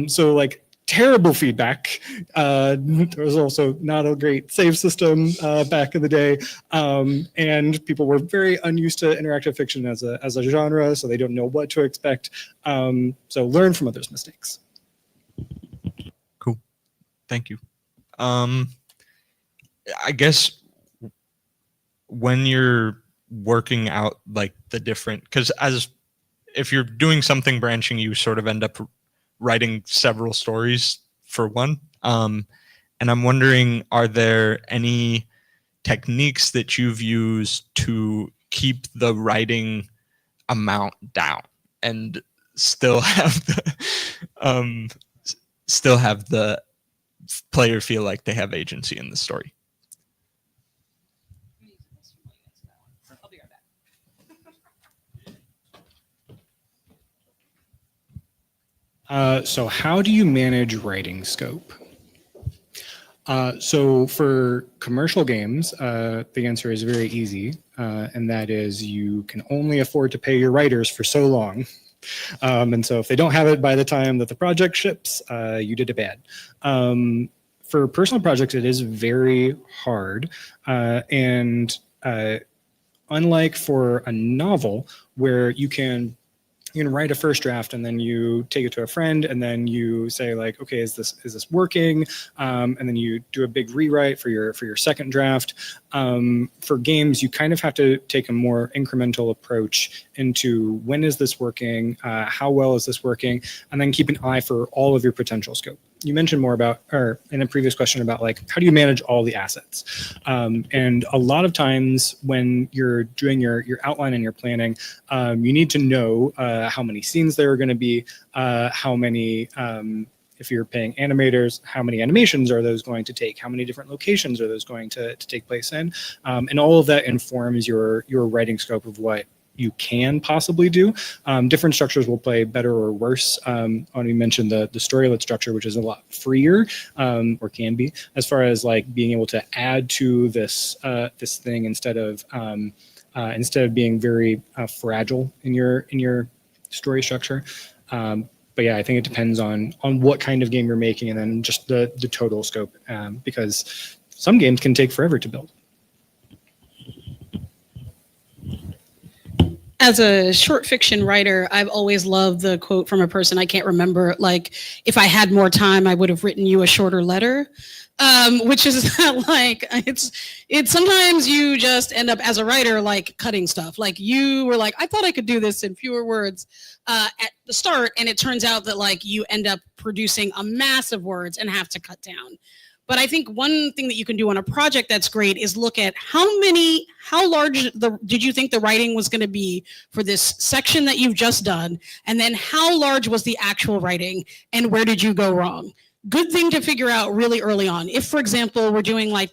So like terrible feedback. There was also not a great save system back in the day, and people were very unused to interactive fiction as a genre, so they don't know what to expect. So learn from others' mistakes. Cool. Thank you. I guess when you're working out like the different, because if you're doing something branching, you sort of end up writing several stories for one. And I'm wondering, are there any techniques that you've used to keep the writing amount down and still have the still have the player feel like they have agency in the story. I'll be right back. So how do you manage writing scope? So for commercial games, the answer is very easy, and that is you can only afford to pay your writers for so long. And so if they don't have it by the time that the project ships, you did it bad. For personal projects, it is very hard. And unlike for a novel where you can write a first draft and then you take it to a friend and then you say like, okay, is this working? And then you do a big rewrite for your second draft. For games, you kind of have to take a more incremental approach into when is this working? How well is this working? And then keep an eye for all of your potential scope. You mentioned more about, or in a previous question about like, how do you manage all the assets? And a lot of times when you're doing your outline and your planning, you need to know how many scenes there are going to be, how many, if you're paying animators, how many animations are those going to take? How many different locations are those going to take place in? And all of that informs your writing scope of what you can possibly do. Different structures will play better or worse. We mentioned the storylet structure, which is a lot freer, or can be, as far as like being able to add to this this thing instead of being very fragile in your story structure. But yeah, I think it depends on what kind of game you're making, and then just the total scope, because some games can take forever to build. As a short fiction writer, I've always loved the quote from a person I can't remember, like, if I had more time, I would have written you a shorter letter, which is like, it's sometimes you just end up as a writer, like cutting stuff. Like you were like, I thought I could do this in fewer words at the start. And it turns out that like you end up producing a mass of words and have to cut down. But I think one thing that you can do on a project that's great is look at how large did you think the writing was going to be for this section that you've just done? And then how large was the actual writing and where did you go wrong? Good thing to figure out really early on. If, for example, we're doing like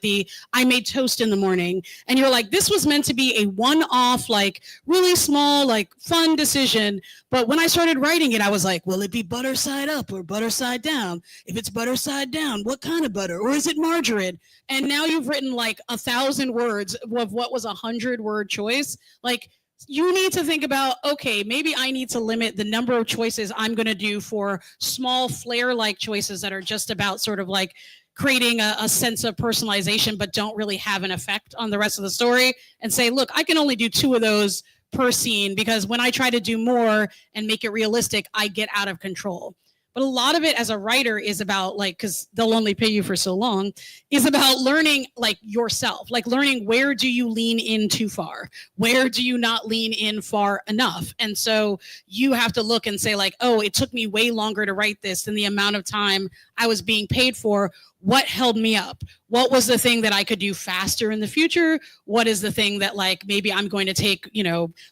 I made toast in the morning and you're like, this was meant to be a one-off, like really small, like fun decision. But when I started writing it, I was like, will it be butter side up or butter side down? If it's butter side down, what kind of butter? Or is it margarine? And now you've written like 1,000 words of what was a 100-word choice. Like, you need to think about, okay, maybe I need to limit the number of choices I'm going to do for small flair-like choices that are just about sort of like creating a sense of personalization, but don't really have an effect on the rest of the story, and say, look, I can only do 2 of those per scene, because when I try to do more and make it realistic, I get out of control. But a lot of it as a writer is about like, because they'll only pay you for so long, is about learning like yourself, like learning where do you lean in too far? Where do you not lean in far enough? And so you have to look and say like, oh, it took me way longer to write this than the amount of time I was being paid for. What held me up? What was the thing that I could do faster in the future? What is the thing that like maybe I'm going to take,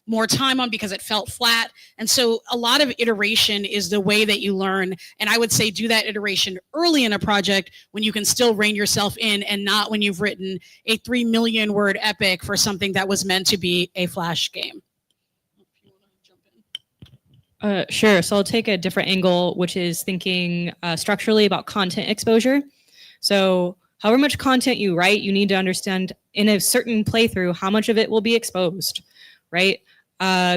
more time on because it felt flat? And so a lot of iteration is the way that you learn. And I would say do that iteration early in a project when you can still rein yourself in, and not when you've written a 3 million word epic for something that was meant to be a flash game. Sure. So I'll take a different angle, which is thinking structurally about content exposure. So however much content you write, you need to understand in a certain playthrough how much of it will be exposed, right?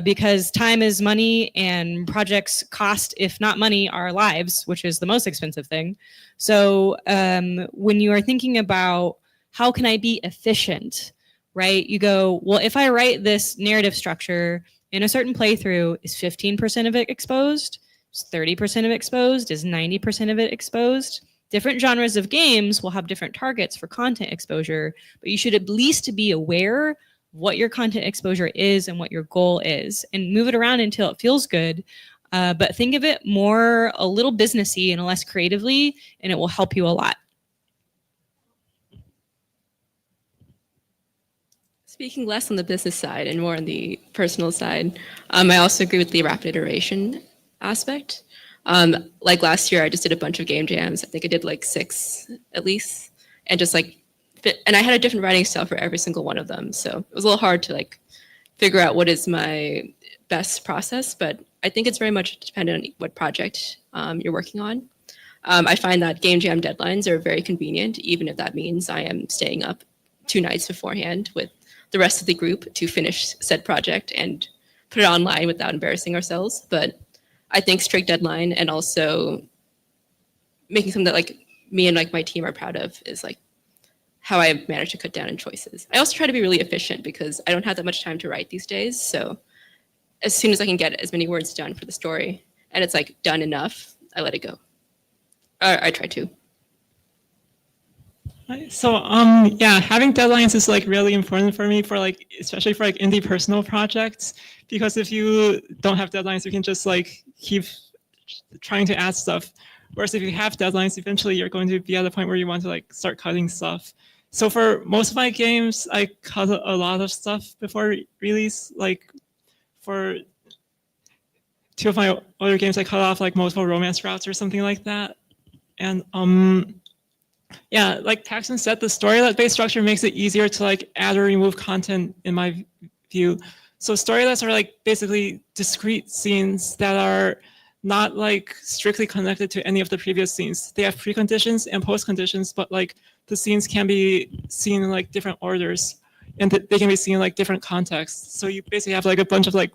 Because time is money and projects cost, if not money, our lives, which is the most expensive thing. So when you are thinking about how can I be efficient, right? You go, well, if I write this narrative structure in a certain playthrough, is 15% of it exposed? Is 30% of it exposed? Is 90% of it exposed? Different genres of games will have different targets for content exposure, but you should at least be aware what your content exposure is and what your goal is, and move it around until it feels good. But think of it more a little businessy and less creatively, and it will help you a lot. Speaking less on the business side and more on the personal side, I also agree with the rapid iteration aspect. Like last year, I just did a bunch of game jams. I think I did like 6 at least, and just like and I had a different writing style for every single one of them. So it was a little hard to like figure out what is my best process, but I think it's very much dependent on what project you're working on. I find that game jam deadlines are very convenient, even if that means I am staying up 2 nights beforehand with the rest of the group to finish said project and put it online without embarrassing ourselves. But I think strict deadline and also making something that like me and like my team are proud of is like how I managed to cut down in choices. I also try to be really efficient because I don't have that much time to write these days. So as soon as I can get as many words done for the story and it's like done enough, I let it go. I try to. So yeah, having deadlines is like really important for me for like especially for like indie personal projects, because if you don't have deadlines, you can just like keep trying to add stuff. Whereas if you have deadlines, eventually you're going to be at a point where you want to like start cutting stuff. So for most of my games, I cut a lot of stuff before release. Like for 2 of my other games, I cut off like multiple romance routes or something like that. And yeah, like Paxton said, the storylet-based structure makes it easier to like add or remove content in my view. So storylets are like basically discrete scenes that are not like strictly connected to any of the previous scenes. They have preconditions and postconditions, but like the scenes can be seen in like different orders, and they can be seen in like different contexts. So you basically have like a bunch of like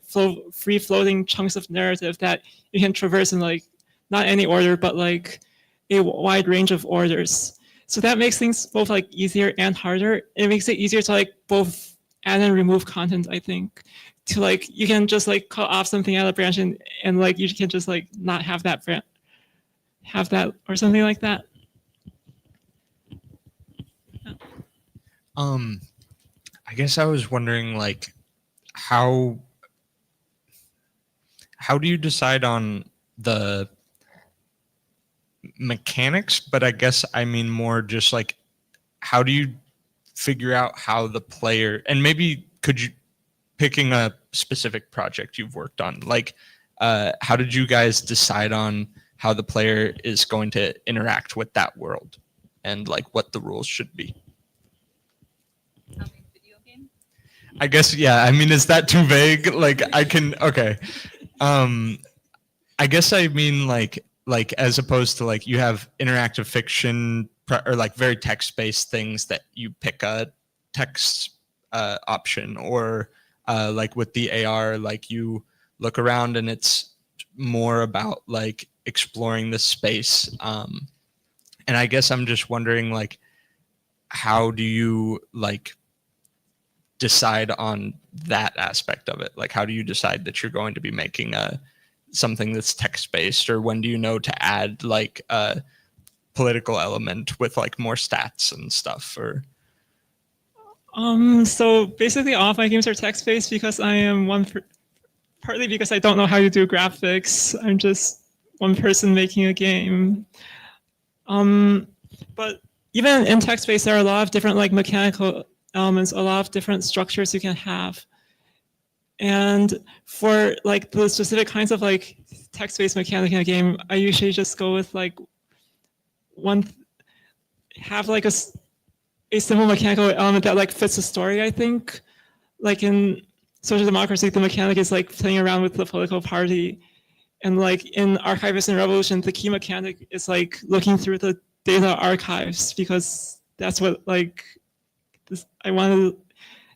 free floating chunks of narrative that you can traverse in like not any order, but like a wide range of orders. So that makes things both like easier and harder. It makes it easier to like both add and remove content, I think. To like, you can just like cut off something out of the branch and like you can just like not have that branch, have that or something like that. I guess I was wondering like how do you decide on the mechanics, but I guess I mean more just like how do you figure out how the player, and maybe could you picking a specific project you've worked on, like how did you guys decide on how the player is going to interact with that world and like what the rules should be? I guess, yeah, I mean, is that too vague? Like I can, okay. I guess I mean like as opposed to like you have interactive fiction or like very text-based things that you pick a text option, or like with the AR, like you look around and it's more about like exploring the space. And I guess I'm just wondering like, how do you like decide on that aspect of it? Like, how do you decide that you're going to be making something that's text-based, or when do you know to add like a political element with like more stats and stuff? Or So basically all of my games are text-based because I am partly because I don't know how to do graphics. I'm just one person making a game. But even in text-based, there are a lot of different like mechanical elements, a lot of different structures you can have. And for like the specific kinds of like text-based mechanic in a game, I usually just go with like have like a simple mechanical element that like fits the story, I think. Like in social democracy, the mechanic is like playing around with the political party. And like in Archivist and Revolution, the key mechanic is like looking through the data archives, because that's what like I wanted,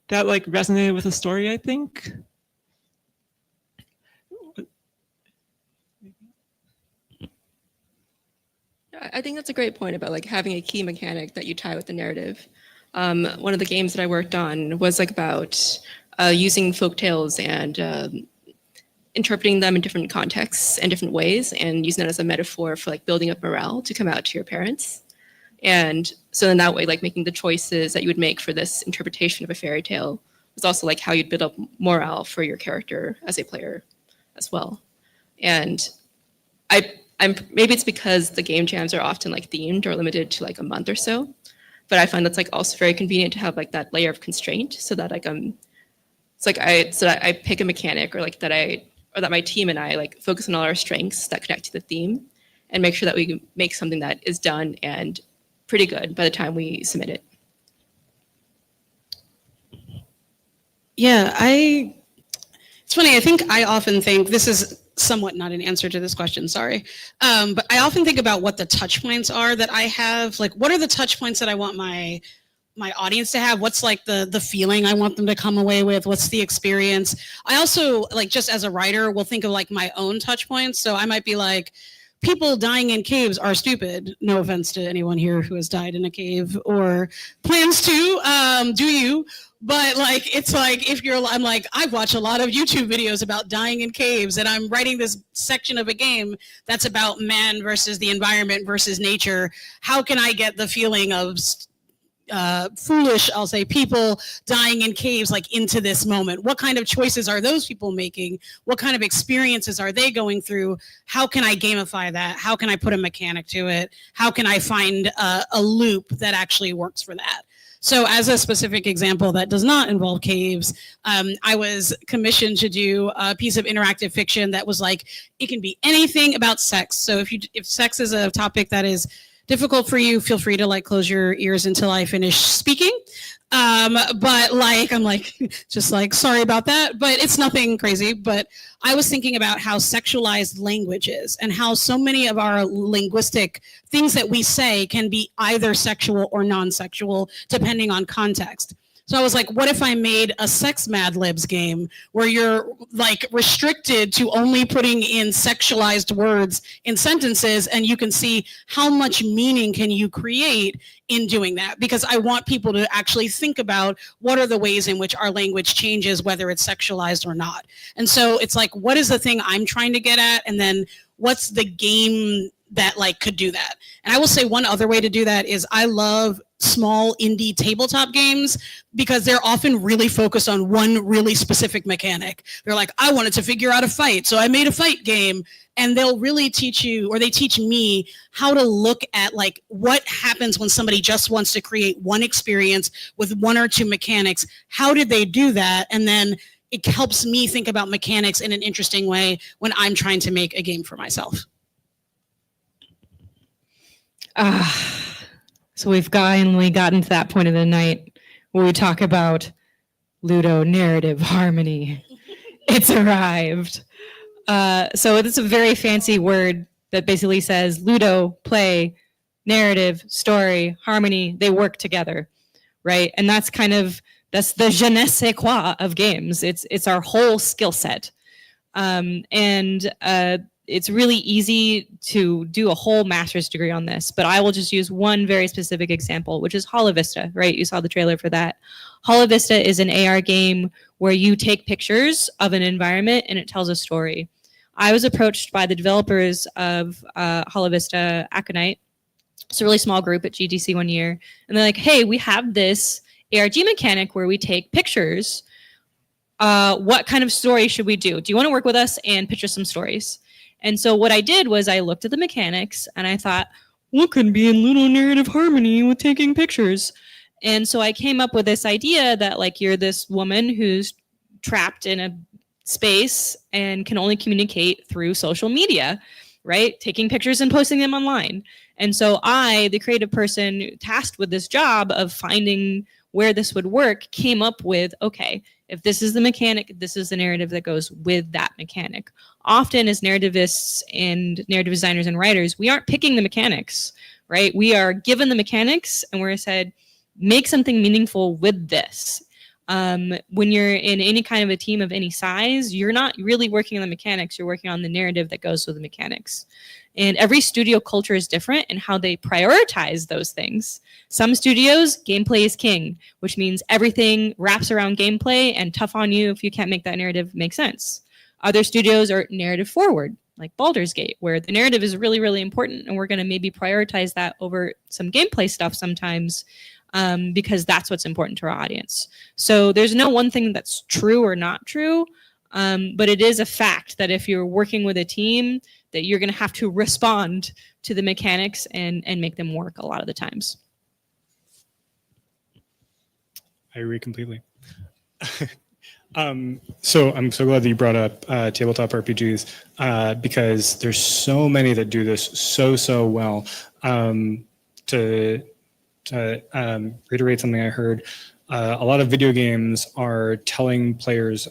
that like resonated with the story, I think. I think that's a great point about like having a key mechanic that you tie with the narrative. One of the games that I worked on was like about using folktales and interpreting them in different contexts and different ways, and using that as a metaphor for like building up morale to come out to your parents. And so in that way, like making the choices that you would make for this interpretation of a fairy tale was also like how you'd build up morale for your character as a player as well. And I'm maybe it's because the game jams are often like themed or limited to like a month or so, but I find that's like also very convenient to have like that layer of constraint, so that like so that I pick a mechanic, or like that I or that my team and I like focus on all our strengths that connect to the theme and make sure that we can make something that is done and pretty good by the time we submit it. Yeah, it's funny. I think I often think this is somewhat not an answer to this question, sorry. But I often think about what the touch points are that I have. Like, what are the touch points that I want my audience to have? What's like the feeling I want them to come away with? What's the experience? I also, like, just as a writer, will think of like my own touch points. So I might be like, people dying in caves are stupid. No offense to anyone here who has died in a cave or plans to, do you? But like, it's like, I'm like, I've watched a lot of YouTube videos about dying in caves, and I'm writing this section of a game that's about man versus the environment versus nature. How can I get the feeling of foolish, I'll say, people dying in caves like into this moment? What kind of choices are those people making? What kind of experiences are they going through? How can I gamify that? How can I put a mechanic to it? How can I find a loop that actually works for that? So as a specific example that does not involve caves, I was commissioned to do a piece of interactive fiction that was like, it can be anything about sex. So if sex is a topic that is difficult for you, feel free to like close your ears until I finish speaking. But like, I'm like, just like, sorry about that, but it's nothing crazy. But I was thinking about how sexualized language is and how so many of our linguistic things that we say can be either sexual or non-sexual depending on context. So I was like, what if I made a sex Mad Libs game where you're like restricted to only putting in sexualized words in sentences, and you can see how much meaning can you create in doing that? Because I want people to actually think about what are the ways in which our language changes, whether it's sexualized or not. And so it's like, what is the thing I'm trying to get at? And then what's the game that like could do that? And I will say one other way to do that is I love small indie tabletop games because they're often really focused on one really specific mechanic. They're like, I wanted to figure out a fight, so I made a fight game. And they'll really teach you, or they teach me, how to look at like what happens when somebody just wants to create one experience with one or two mechanics. How did they do that? And then it helps me think about mechanics in an interesting way when I'm trying to make a game for myself. So we've finally gotten to that point of the night where we talk about ludonarrative harmony. It's arrived. So it's a very fancy word that basically says ludo, play, narrative, story, harmony, they work together, right? And that's the je ne sais quoi of games. It's our whole skill set. It's really easy to do a whole master's degree on this, but I will just use one very specific example, which is Hollow Vista, right? You saw the trailer for that. Hollow Vista is an AR game where you take pictures of an environment and it tells a story. I was approached by the developers of Hollow Vista Aconite. It's a really small group at GDC one year. And they're like, hey, we have this ARG mechanic where we take pictures. What kind of story should we do? Do you want to work with us and pitch us some stories? And so what I did was I looked at the mechanics and I thought, what could be in ludonarrative harmony with taking pictures? And so I came up with this idea that like you're this woman who's trapped in a space and can only communicate through social media, right? Taking pictures and posting them online. And so I, the creative person tasked with this job of finding where this would work, came up with, okay, if this is the mechanic, this is the narrative that goes with that mechanic. Often as narrativists and narrative designers and writers, we aren't picking the mechanics, right? We are given the mechanics and we're said, make something meaningful with this. When you're in any kind of a team of any size, you're not really working on the mechanics, you're working on the narrative that goes with the mechanics. And every studio culture is different in how they prioritize those things. Some studios, gameplay is king, which means everything wraps around gameplay and tough on you if you can't make that narrative make sense. Other studios are narrative forward, like Baldur's Gate, where the narrative is really, really important and we're going to maybe prioritize that over some gameplay stuff sometimes because that's what's important to our audience. So there's no one thing that's true or not true, but it is a fact that if you're working with a team, that you're going to have to respond to the mechanics and make them work a lot of the times. I agree completely. So I'm so glad that you brought up tabletop RPGs because there's so many that do this so well. To reiterate something I heard, a lot of video games are telling players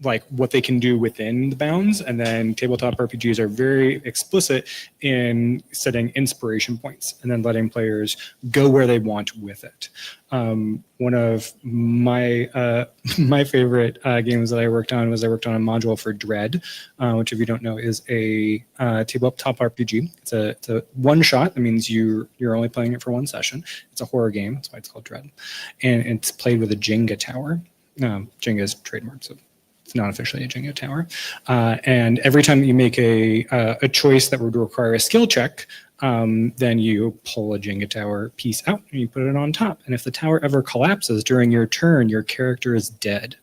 like what they can do within the bounds, and then tabletop RPGs are very explicit in setting inspiration points and then letting players go where they want with it. One of my my favorite games that I worked on was a module for Dread, which, if you don't know, is a tabletop RPG. It's a one shot. That means you're only playing it for one session. It's a horror game. That's why it's called Dread, and it's played with a Jenga tower. Jenga is trademarked, so it's not officially a Jenga tower. And every time that you make a choice that would require a skill check, then you pull a Jenga tower piece out and you put it on top. And if the tower ever collapses during your turn, your character is dead.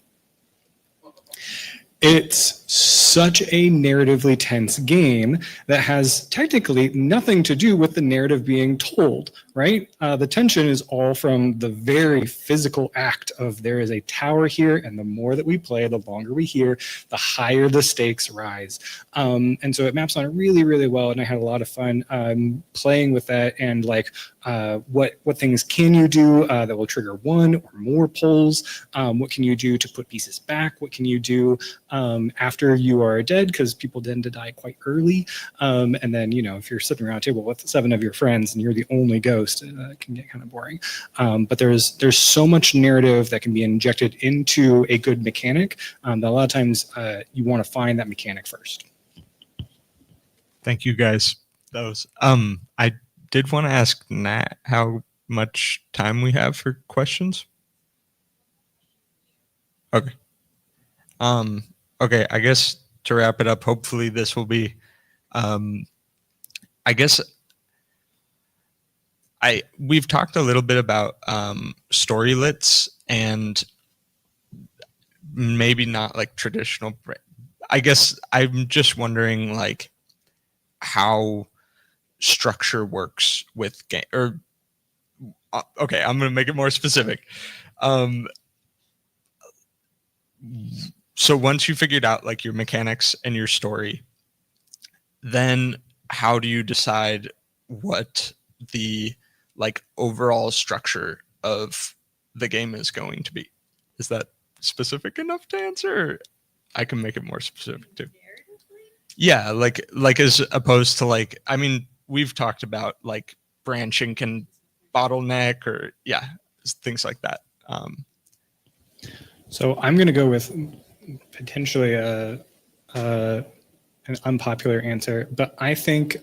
It's such a narratively tense game that has technically nothing to do with the narrative being told, right? The tension is all from the very physical act of there is a tower here, and the more that we play, the longer we hear, the higher the stakes rise. And so it maps on it really well, and I had a lot of fun playing with that and like what things can you do that will trigger one or more pulls? What can you do to put pieces back? What can you do after you are dead? Because people tend to die quite early. And then, you know, if you're sitting around a table with 7 of your friends and you're the only ghost, it can get kind of boring. But there's so much narrative that can be injected into a good mechanic that a lot of times you want to find that mechanic first. Thank you, guys. That was I did want to ask Nat how much time we have for questions. Okay. Okay, I guess to wrap it up, hopefully this will be I guess we've talked a little bit about storylets and maybe not like traditional. I guess I'm just wondering like how structure works with game or okay, I'm gonna make it more specific. So once you figured out like your mechanics and your story, then how do you decide what the like overall structure of the game is going to be? Is that specific enough to answer? Or I can make it more specific too. Yeah, like as opposed to like, I mean, we've talked about like branching can bottleneck or yeah, things like that. So I'm going to go with potentially an unpopular answer, but I think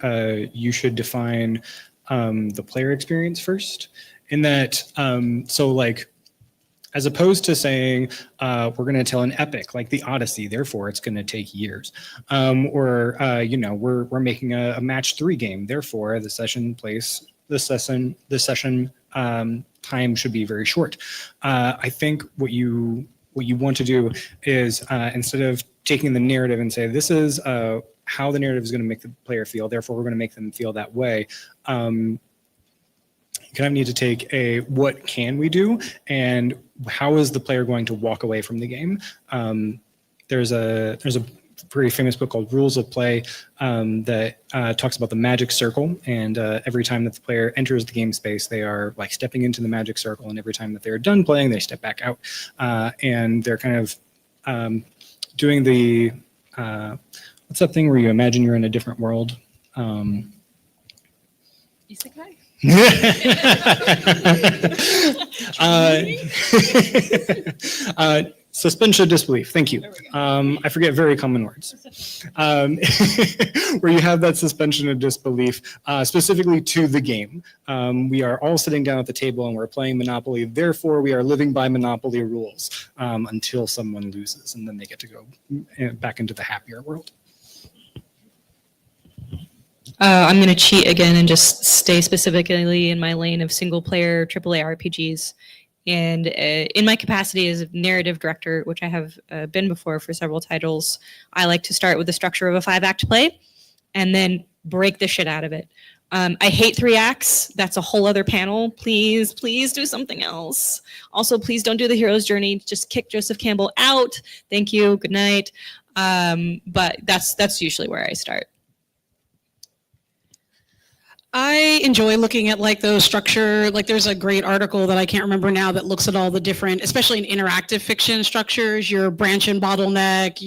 you should define the player experience first. In that, so like, as opposed to saying we're going to tell an epic like the Odyssey, therefore it's going to take years, or you know, we're making a match 3 game, therefore the session time should be very short. I think what you want to do is instead of taking the narrative and say this is how the narrative is going to make the player feel, therefore we're going to make them feel that way. You kind of need to take a what can we do and how is the player going to walk away from the game. There's a very famous book called Rules of Play that talks about the magic circle, and every time that the player enters the game space, they are like stepping into the magic circle, and every time that they're done playing, they step back out, and they're kind of doing the what's that thing where you imagine you're in a different world? Isekai? Suspension of disbelief. Thank you. I forget very common words. Where you have that suspension of disbelief specifically to the game. We are all sitting down at the table and we're playing Monopoly. Therefore, we are living by Monopoly rules until someone loses, and then they get to go back into the happier world. I'm going to cheat again and just stay specifically in my lane of single player AAA RPGs. And in my capacity as a narrative director, which I have been before for several titles, I like to start with the structure of a 5-act play and then break the shit out of it. I hate 3 acts. That's a whole other panel. Please, please do something else. Also, please don't do the hero's journey. Just kick Joseph Campbell out. Thank you. Good night. But that's usually where I start. I enjoy looking at like those structure, like there's a great article that I can't remember now that looks at all the different, especially in interactive fiction structures, your branch and bottleneck,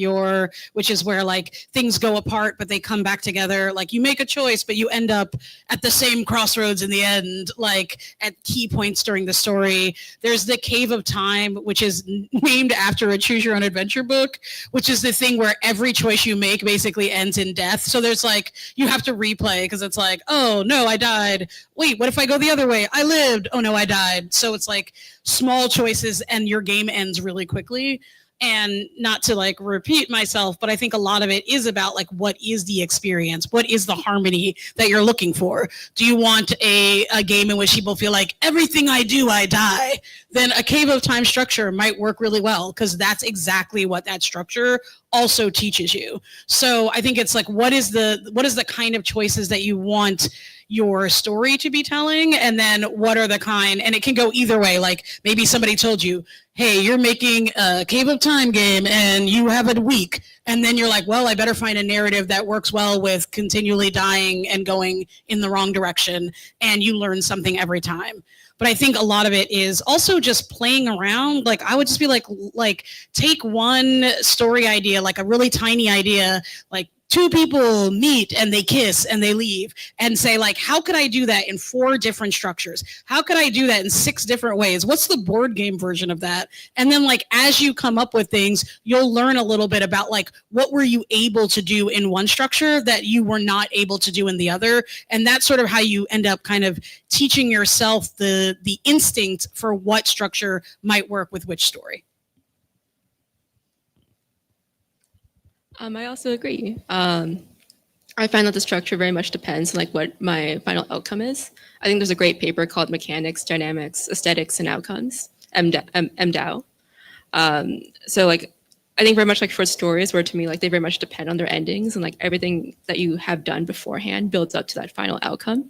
which is where like things go apart, but they come back together. Like you make a choice, but you end up at the same crossroads in the end, like at key points during the story. There's the Cave of Time, which is named after a choose your own adventure book, which is the thing where every choice you make basically ends in death. So there's like, you have to replay because it's like, oh no, I died. Wait, what if I go the other way? I lived. Oh no, I died. So it's like small choices and your game ends really quickly. And not to like repeat myself, but I think a lot of it is about like, what is the experience? What is the harmony that you're looking for? Do you want a game in which people feel like everything I do, I die? Then a Cave of Time structure might work really well because that's exactly what that structure also teaches you. So I think it's like, what is the kind of choices that you want your story to be telling, and then what are the kind, and it can go either way. Like maybe somebody told you, hey, you're making a Cave of Time game and you have a week, and then you're like, well, I better find a narrative that works well with continually dying and going in the wrong direction, and you learn something every time. But I think a lot of it is also just playing around. Like I would just be like take one story idea, like a really tiny idea, like 2 people meet and they kiss and they leave, and say like, how could I do that in 4 different structures? How could I do that in 6 different ways? What's the board game version of that? And then like, as you come up with things, you'll learn a little bit about like, what were you able to do in one structure that you were not able to do in the other? And that's sort of how you end up kind of teaching yourself the instinct for what structure might work with which story. I also agree. I find that the structure very much depends on like what my final outcome is. I think there's a great paper called Mechanics, Dynamics, Aesthetics, and Outcomes, MDAO. So like, I think very much like short stories where to me, like they very much depend on their endings, and like everything that you have done beforehand builds up to that final outcome.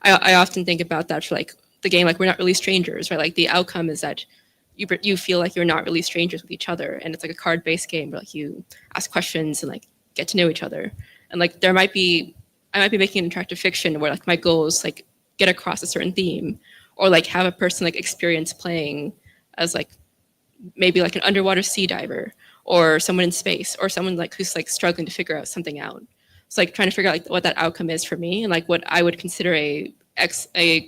I often think about that for like the game, like we're not really strangers, right? Like the outcome is that you feel like you're not really strangers with each other, and it's like a card-based game where like you ask questions and like get to know each other. And like I might be making an interactive fiction where like my goal is like get across a certain theme, or like have a person like experience playing as like maybe like an underwater sea diver, or someone in space, or someone like who's like struggling to figure out something out. It's like trying to figure out like what that outcome is for me, and like what I would consider a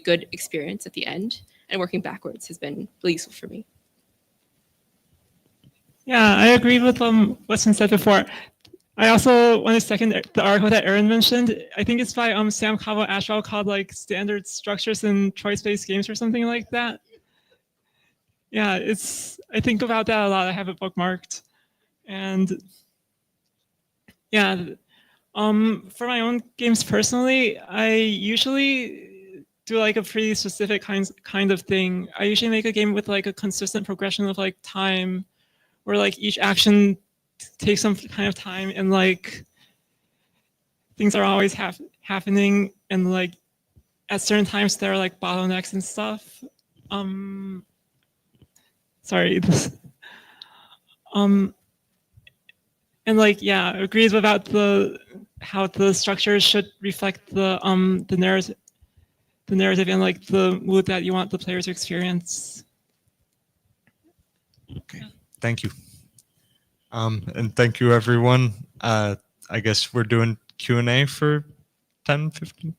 good experience at the end, and working backwards has been really useful for me. Yeah, I agree with what's been said before. I also want to second the article that Aaron mentioned. I think it's by Sam Cowell-Ashwell called like Standard Structures in Choice-Based Games or something like that. Yeah, I think about that a lot. I have it bookmarked. And yeah, for my own games personally, I usually do like a pretty specific kind of thing. I usually make a game with like a consistent progression of like time, where like each action takes some kind of time, and like things are always happening, and like at certain times there are like bottlenecks and stuff. Sorry. And like, yeah, agrees about how the structure should reflect the narrative and like the mood that you want the player to experience. Okay, thank you. And thank you, everyone. I guess we're doing Q&A for 10, 15.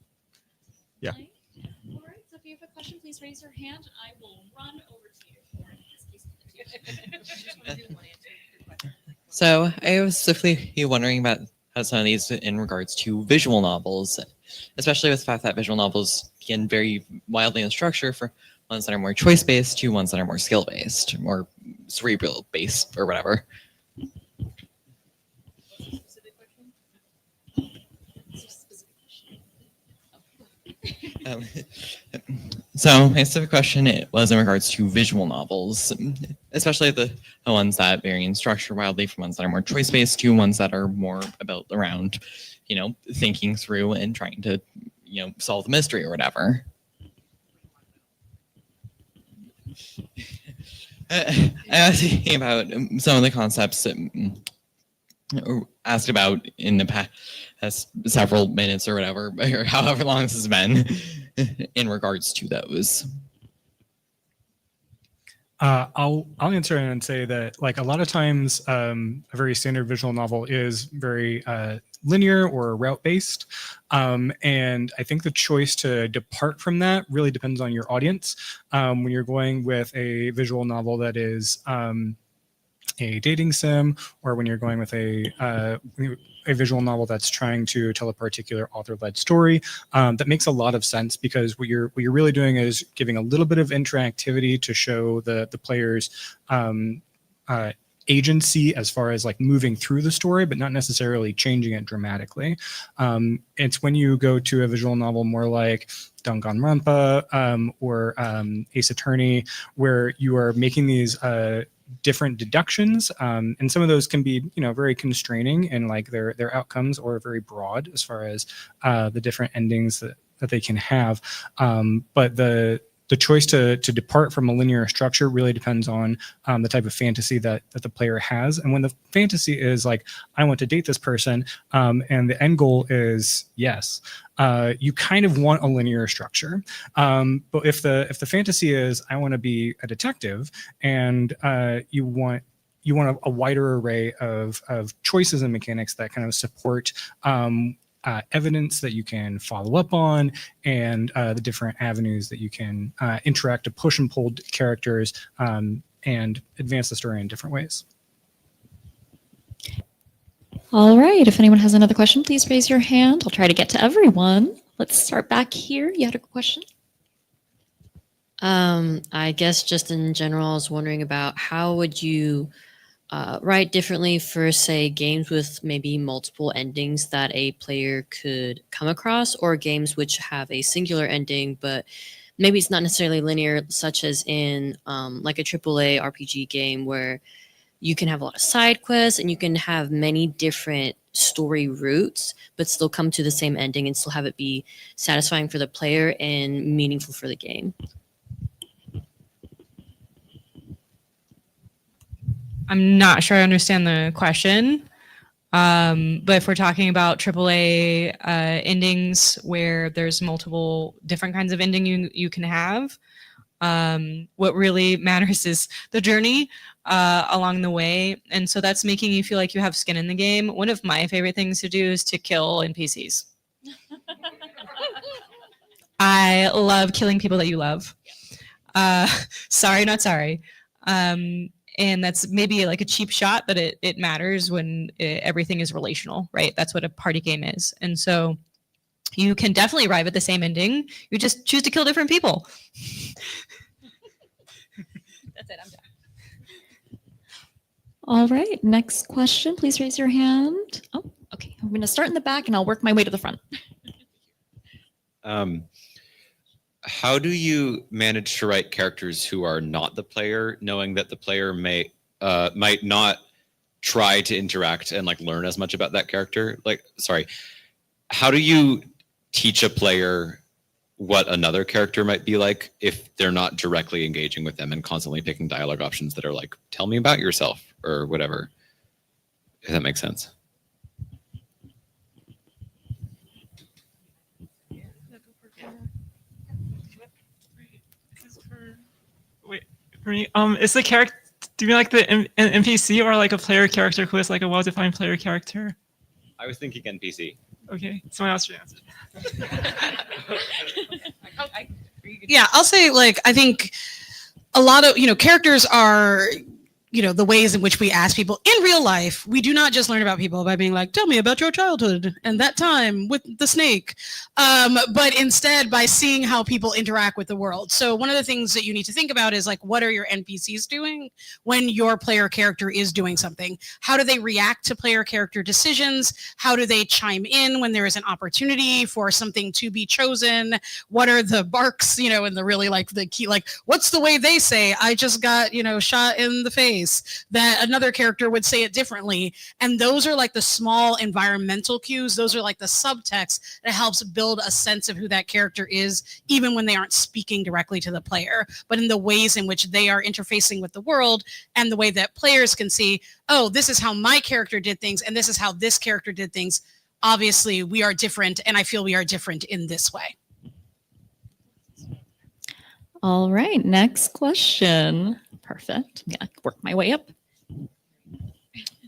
Yeah. All right, so if you have a question, please raise your hand. I will run over to you. Or in this case, just want to do one answer your question. So I was specifically wondering about how some of these in regards to visual novels, especially with the fact that visual novels can vary wildly in structure for ones that are more choice-based to ones that are more skill-based, more cerebral-based, or whatever. So my specific question was in regards to visual novels, especially the ones that vary in structure wildly from ones that are more choice-based to ones that are more about around, thinking through and trying to, solve the mystery or whatever. I was thinking about some of the concepts that asked about in the past several minutes or whatever, or however long this has been, in regards to those. I'll answer and say that like a lot of times a very standard visual novel is very linear or route based, and I think the choice to depart from that really depends on your audience. When you're going with a visual novel that is a dating sim, or when you're going with a visual novel that's trying to tell a particular author-led story, that makes a lot of sense, because what you're really doing is giving a little bit of interactivity to show the players agency as far as like moving through the story, but not necessarily changing it dramatically. It's when you go to a visual novel more like Danganronpa or Ace Attorney, where you are making these different deductions, and some of those can be very constraining in like their outcomes, or very broad as far as the different endings that they can have, but the choice to depart from a linear structure really depends on the type of fantasy that the player has. And when the fantasy is like, I want to date this person, and the end goal is yes, you kind of want a linear structure. But if the fantasy is, I want to be a detective, and you want a wider array of choices and mechanics that kind of support evidence that you can follow up on, and the different avenues that you can interact to push and pull characters and advance the story in different ways. All right. If anyone has another question, please raise your hand. I'll try to get to everyone. Let's start back here. You had a question? I guess just in general, I was wondering about how would you write differently for, say, games with maybe multiple endings that a player could come across, or games which have a singular ending, but maybe it's not necessarily linear, such as in like a AAA RPG game where you can have a lot of side quests and you can have many different story routes, but still come to the same ending and still have it be satisfying for the player and meaningful for the game. I'm not sure I understand the question. But if we're talking about AAA endings where there's multiple different kinds of ending you can have, what really matters is the journey along the way. And so that's making you feel like you have skin in the game. One of my favorite things to do is to kill NPCs. I love killing people that you love. Sorry, not sorry. And that's maybe like a cheap shot, but it matters when everything is relational, right? That's what a party game is. And so you can definitely arrive at the same ending. You just choose to kill different people. That's it, I'm done. All right. Next question. Please raise your hand. Oh, okay. I'm going to start in the back and I'll work my way to the front. How do you manage to write characters who are not the player, knowing that the player might not try to interact and like learn as much about that character? How do you teach a player what another character might be like if they're not directly engaging with them and constantly picking dialogue options that are like, tell me about yourself or whatever? If that makes sense. For me, is the character, do you mean like an NPC or like a player character who is like a well-defined player character? I was thinking NPC. Okay, someone else should answer. Yeah, I'll say like I think a lot of characters are the ways in which we ask people in real life. We do not just learn about people by being like, tell me about your childhood and that time with the snake, but instead by seeing how people interact with the world. So one of the things that you need to think about is like, what are your NPCs doing when your player character is doing something? How do they react to player character decisions? How do they chime in when there is an opportunity for something to be chosen? What are the barks, and the really like the key, like what's the way they say, I just got, shot in the face? voice, that another character would say it differently. And those are like the small environmental cues. Those are like the subtext that helps build a sense of who that character is, even when they aren't speaking directly to the player, but in the ways in which they are interfacing with the world and the way that players can see, oh, this is how my character did things and this is how this character did things. Obviously, we are different, and I feel we are different in this way. All right, next question. Perfect. I'm gonna work my way up.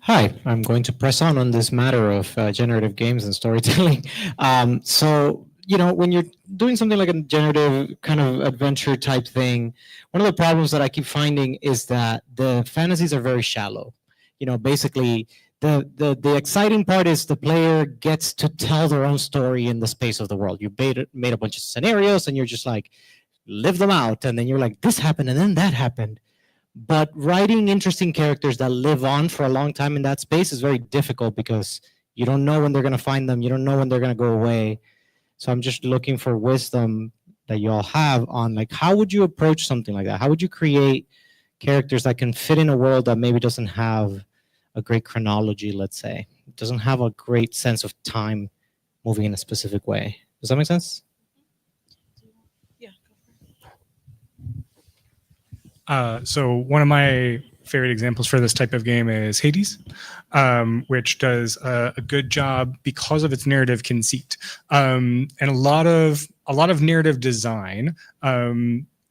Hi, I'm going to press on this matter of generative games and storytelling. So, when you're doing something like a generative kind of adventure type thing, one of the problems that I keep finding is that the fantasies are very shallow. Basically, the exciting part is the player gets to tell their own story in the space of the world. You made a bunch of scenarios and you're just like, live them out. And then you're like, this happened and then that happened. But writing interesting characters that live on for a long time in that space is very difficult because you don't know when they're going to find them. You don't know when they're going to go away. So I'm just looking for wisdom that you all have on, like, how would you approach something like that? How would you create characters that can fit in a world that maybe doesn't have a great chronology, let's say? It doesn't have a great sense of time moving in a specific way. Does that make sense? So one of my favorite examples for this type of game is Hades, which does a good job because of its narrative conceit. And a lot of narrative design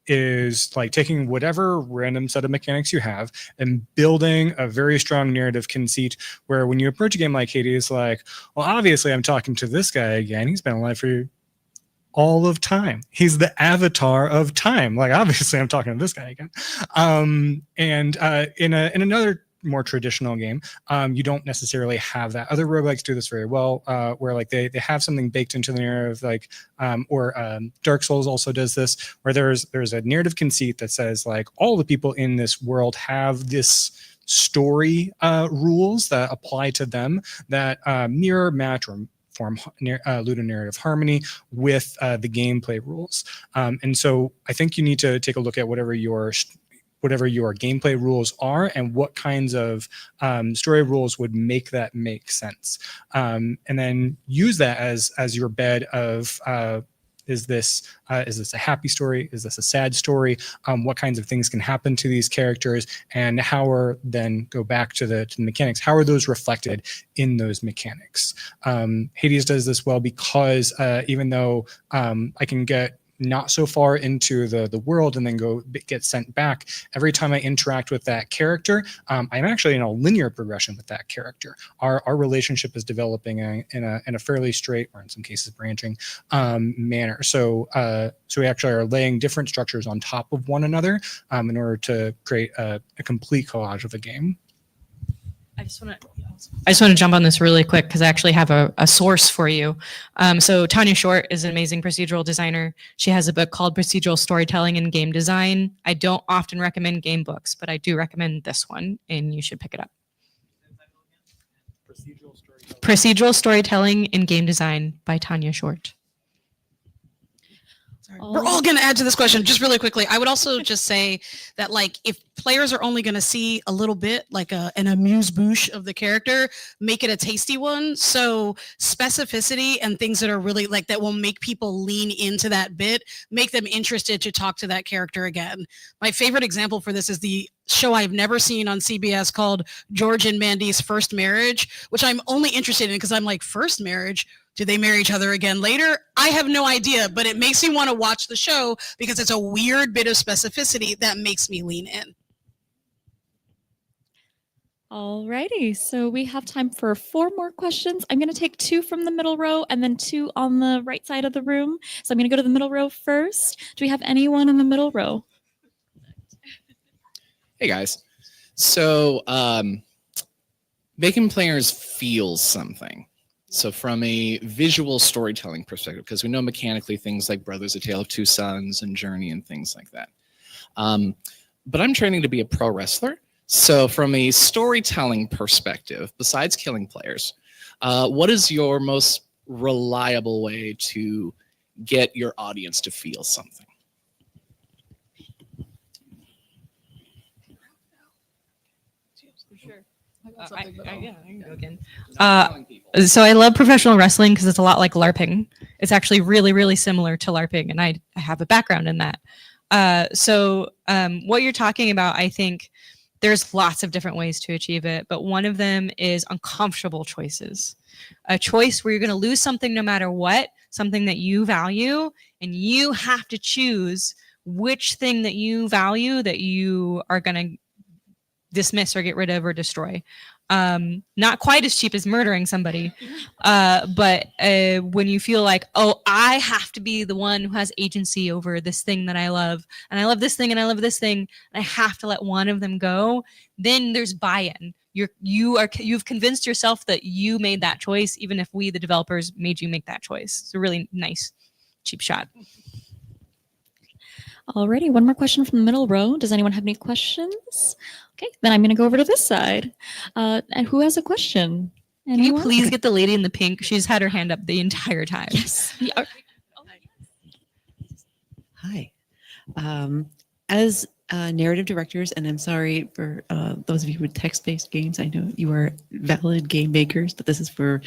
is like taking whatever random set of mechanics you have and building a very strong narrative conceit where when you approach a game like Hades, like, well, obviously I'm talking to this guy again. He's been alive for all of time. He's the avatar of time. Like, obviously I'm talking to this guy again. In another more traditional game, you don't necessarily have that. Other roguelikes do this very well, where like they have something baked into the narrative, like Dark Souls also does this, where there's a narrative conceit that says like all the people in this world have this story rules that apply to them that mirror match or form ludonarrative harmony with the gameplay rules. And so I think you need to take a look at whatever your gameplay rules are and what kinds of story rules would make that make sense. And then use that as your bed of is this a happy story? Is this a sad story? What kinds of things can happen to these characters, and how are then go back to the mechanics? How are those reflected in those mechanics? Hades does this well because even though I can get not so far into the world and then get sent back, every time I interact with that character, I'm actually in a linear progression with that character. Our relationship is developing in a fairly straight, or in some cases branching, manner. So we actually are laying different structures on top of one another in order to create a complete collage of a game. I just want to jump on this really quick because I actually have a source for you. So Tanya Short is an amazing procedural designer. She has a book called Procedural Storytelling and Game Design. I don't often recommend game books, but I do recommend this one, and you should pick it up. Procedural Storytelling and Game Design by Tanya Short. We're all going to add to this question just really quickly. I would also just say that, like, if players are only going to see a little bit, like an amuse-bouche of the character, make it a tasty one. So specificity and things that are really like that will make people lean into that bit, make them interested to talk to that character again. My favorite example for this is the show I've never seen on CBS called George and Mandy's First Marriage, which I'm only interested in because I'm like, first marriage? Do they marry each other again later? I have no idea, but it makes me want to watch the show because it's a weird bit of specificity that makes me lean in. Alrighty, so we have time for 4 more questions. I'm going to take 2 from the middle row and then 2 on the right side of the room. So I'm going to go to the middle row first. Do we have anyone in the middle row? Hey guys. So making players feel something. So from a visual storytelling perspective, because we know mechanically things like Brothers: A Tale of Two Sons and Journey and things like that. But I'm training to be a pro wrestler. So from a storytelling perspective, besides killing players, what is your most reliable way to get your audience to feel something? something, but yeah, I can go again. So I love professional wrestling because it's a lot like LARPing. It's actually really, really similar to LARPing, and I have a background in that. What you're talking about, I think there's lots of different ways to achieve it, but one of them is uncomfortable choices. A choice where you're going to lose something no matter what, something that you value, and you have to choose which thing that you value that you are going to dismiss or get rid of or destroy. Not quite as cheap as murdering somebody, but when you feel like, oh, I have to be the one who has agency over this thing that I love, and I love this thing, and I love this thing, and I have to let one of them go, then there's buy-in. You've convinced yourself that you made that choice, even if we, the developers, made you make that choice. It's a really nice, cheap shot. Alrighty, one more question from the middle row. Does anyone have any questions? Okay, then I'm going to go over to this side. And who has a question? Can you Anyone? please get the lady in the pink? She's had her hand up the entire time. Yes. Yeah. Hi. As narrative directors, and I'm sorry for those of you with text-based games, I know you are valid game makers, but this is for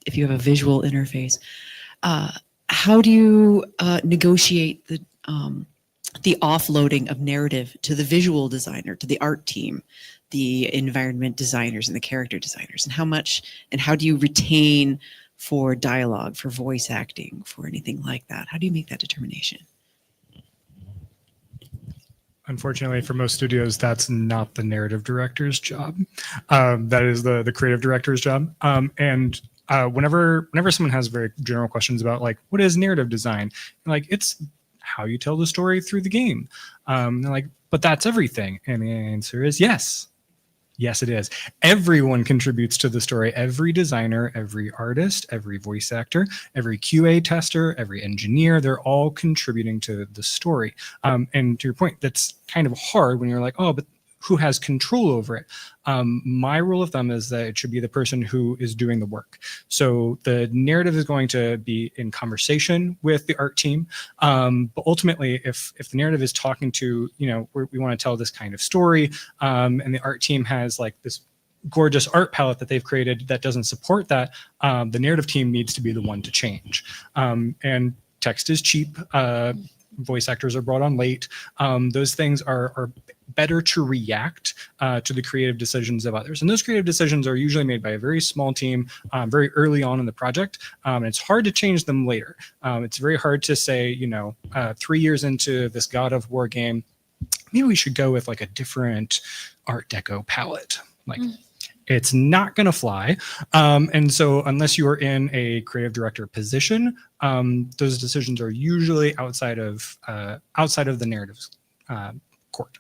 if you have a visual interface. How do you negotiate the offloading of narrative to the visual designer, to the art team, the environment designers, and the character designers? And how much, and how do you retain for dialogue, for voice acting, for anything like that? How do you make that determination? Unfortunately, for most studios, that's not the narrative director's job. That is the creative director's job. Whenever someone has very general questions about like, what is narrative design? Like, it's how you tell the story through the game. They're like, but that's everything. And the answer is yes. Yes, it is. Everyone contributes to the story. Every designer, every artist, every voice actor, every QA tester, every engineer, they're all contributing to the story. And to your point, that's kind of hard when you're like, oh, but who has control over it? My rule of thumb is that it should be the person who is doing the work. So the narrative is going to be in conversation with the art team. But ultimately, if the narrative is talking to, we want to tell this kind of story, and the art team has like this gorgeous art palette that they've created that doesn't support that, the narrative team needs to be the one to change. And text is cheap. Voice actors are brought on late. Those things are better to react to the creative decisions of others. And those creative decisions are usually made by a very small team very early on in the project. And it's hard to change them later. It's very hard to say, 3 years into this God of War game, maybe we should go with like a different Art Deco palette. Like, it's not going to fly. And so unless you are in a creative director position, those decisions are usually outside of the narrative court.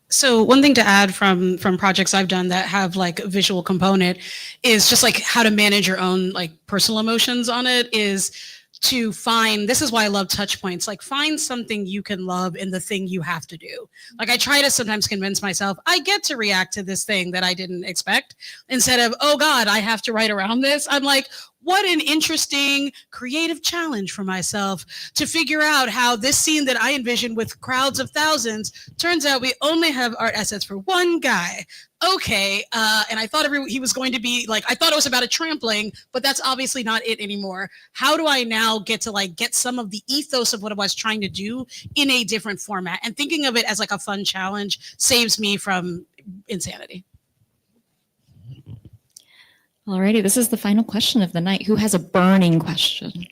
So one thing to add from projects I've done that have like a visual component is just like how to manage your own like personal emotions on it is to find, this is why I love touch points, like find something you can love in the thing you have to do. Like I try to sometimes convince myself I get to react to this thing that I didn't expect instead of, oh God, I have to write around this. I'm like, what an interesting creative challenge for myself to figure out how this scene that I envisioned with crowds of thousands, turns out we only have art assets for one guy. Okay, and I thought he was going to be like, I thought it was about a trampling, but that's obviously not it anymore. How do I now get to like get some of the ethos of what I was trying to do in a different format? And thinking of it as like a fun challenge saves me from insanity. Alrighty, this is the final question of the night. Who has a burning question?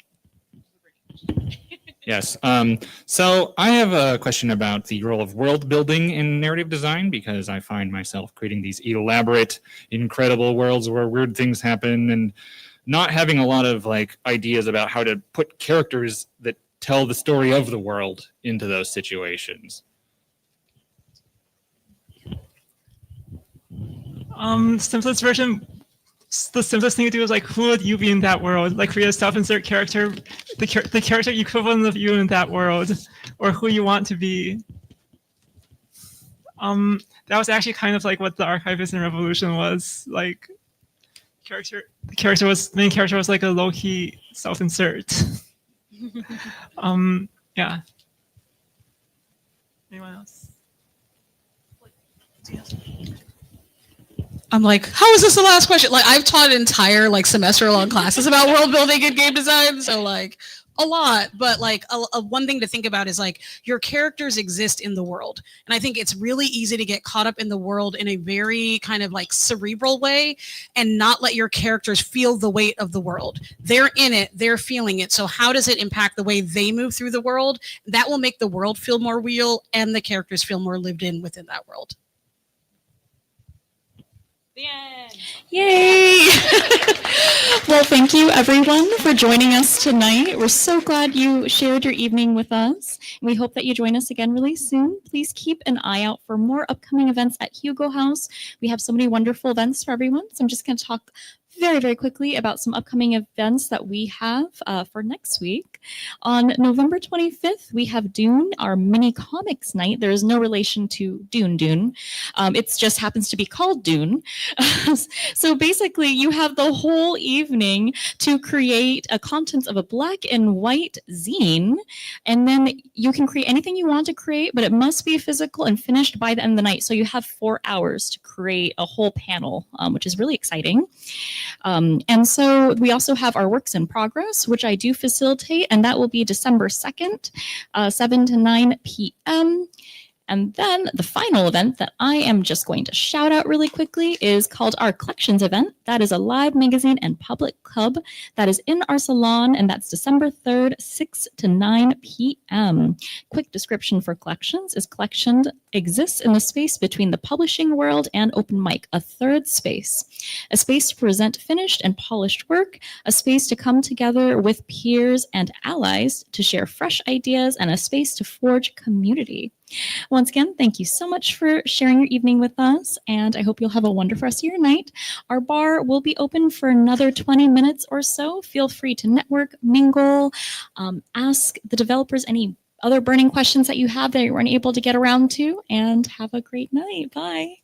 Yes. So I have a question about the role of world building in narrative design, because I find myself creating these elaborate, incredible worlds where weird things happen and not having a lot of like ideas about how to put characters that tell the story of the world into those situations. Simplest version. The simplest thing to do is like, who would you be in that world? Like create a self-insert character, the character equivalent of you in that world, or who you want to be. That was actually kind of like what the Archivist in Revolution was like. The main character was like a low-key self-insert. Yeah. Anyone else? I'm like, how is this the last question? Like, I've taught entire like semester long classes about world building and game design, so like a lot. But like one thing to think about is like your characters exist in the world, and I think it's really easy to get caught up in the world in a very kind of like cerebral way, and not let your characters feel the weight of the world. They're in it, they're feeling it. So how does it impact the way they move through the world? That will make the world feel more real, and the characters feel more lived in within that world. The end. Yay! Well, thank you everyone for joining us tonight. We're so glad you shared your evening with us. We hope that you join us again really soon. Please keep an eye out for more upcoming events at Hugo House. We have so many wonderful events for everyone. So I'm just going to talk very, very quickly about some upcoming events that we have for next week. On November 25th, we have Dune, our mini comics night. There is no relation to Dune. It just happens to be called Dune. So basically, you have the whole evening to create a contents of a black and white zine, and then you can create anything you want to create, but it must be physical and finished by the end of the night. So you have 4 hours to create a whole panel, which is really exciting. And so we also have our works in progress, which I do facilitate, and that will be December 2nd, 7 to 9 p.m. And then the final event that I am just going to shout out really quickly is called our Collections event. That is a live magazine and public club that is in our salon, and that's December 3rd, 6 to 9 p.m. Quick description for Collections is Collection exists in the space between the publishing world and open mic, a third space. A space to present finished and polished work, a space to come together with peers and allies to share fresh ideas, and a space to forge community. Once again, thank you so much for sharing your evening with us, and I hope you'll have a wonderful rest of your night. Our bar will be open for another 20 minutes or so. Feel free to network, mingle, ask the developers any other burning questions that you have that you weren't able to get around to, and have a great night. Bye.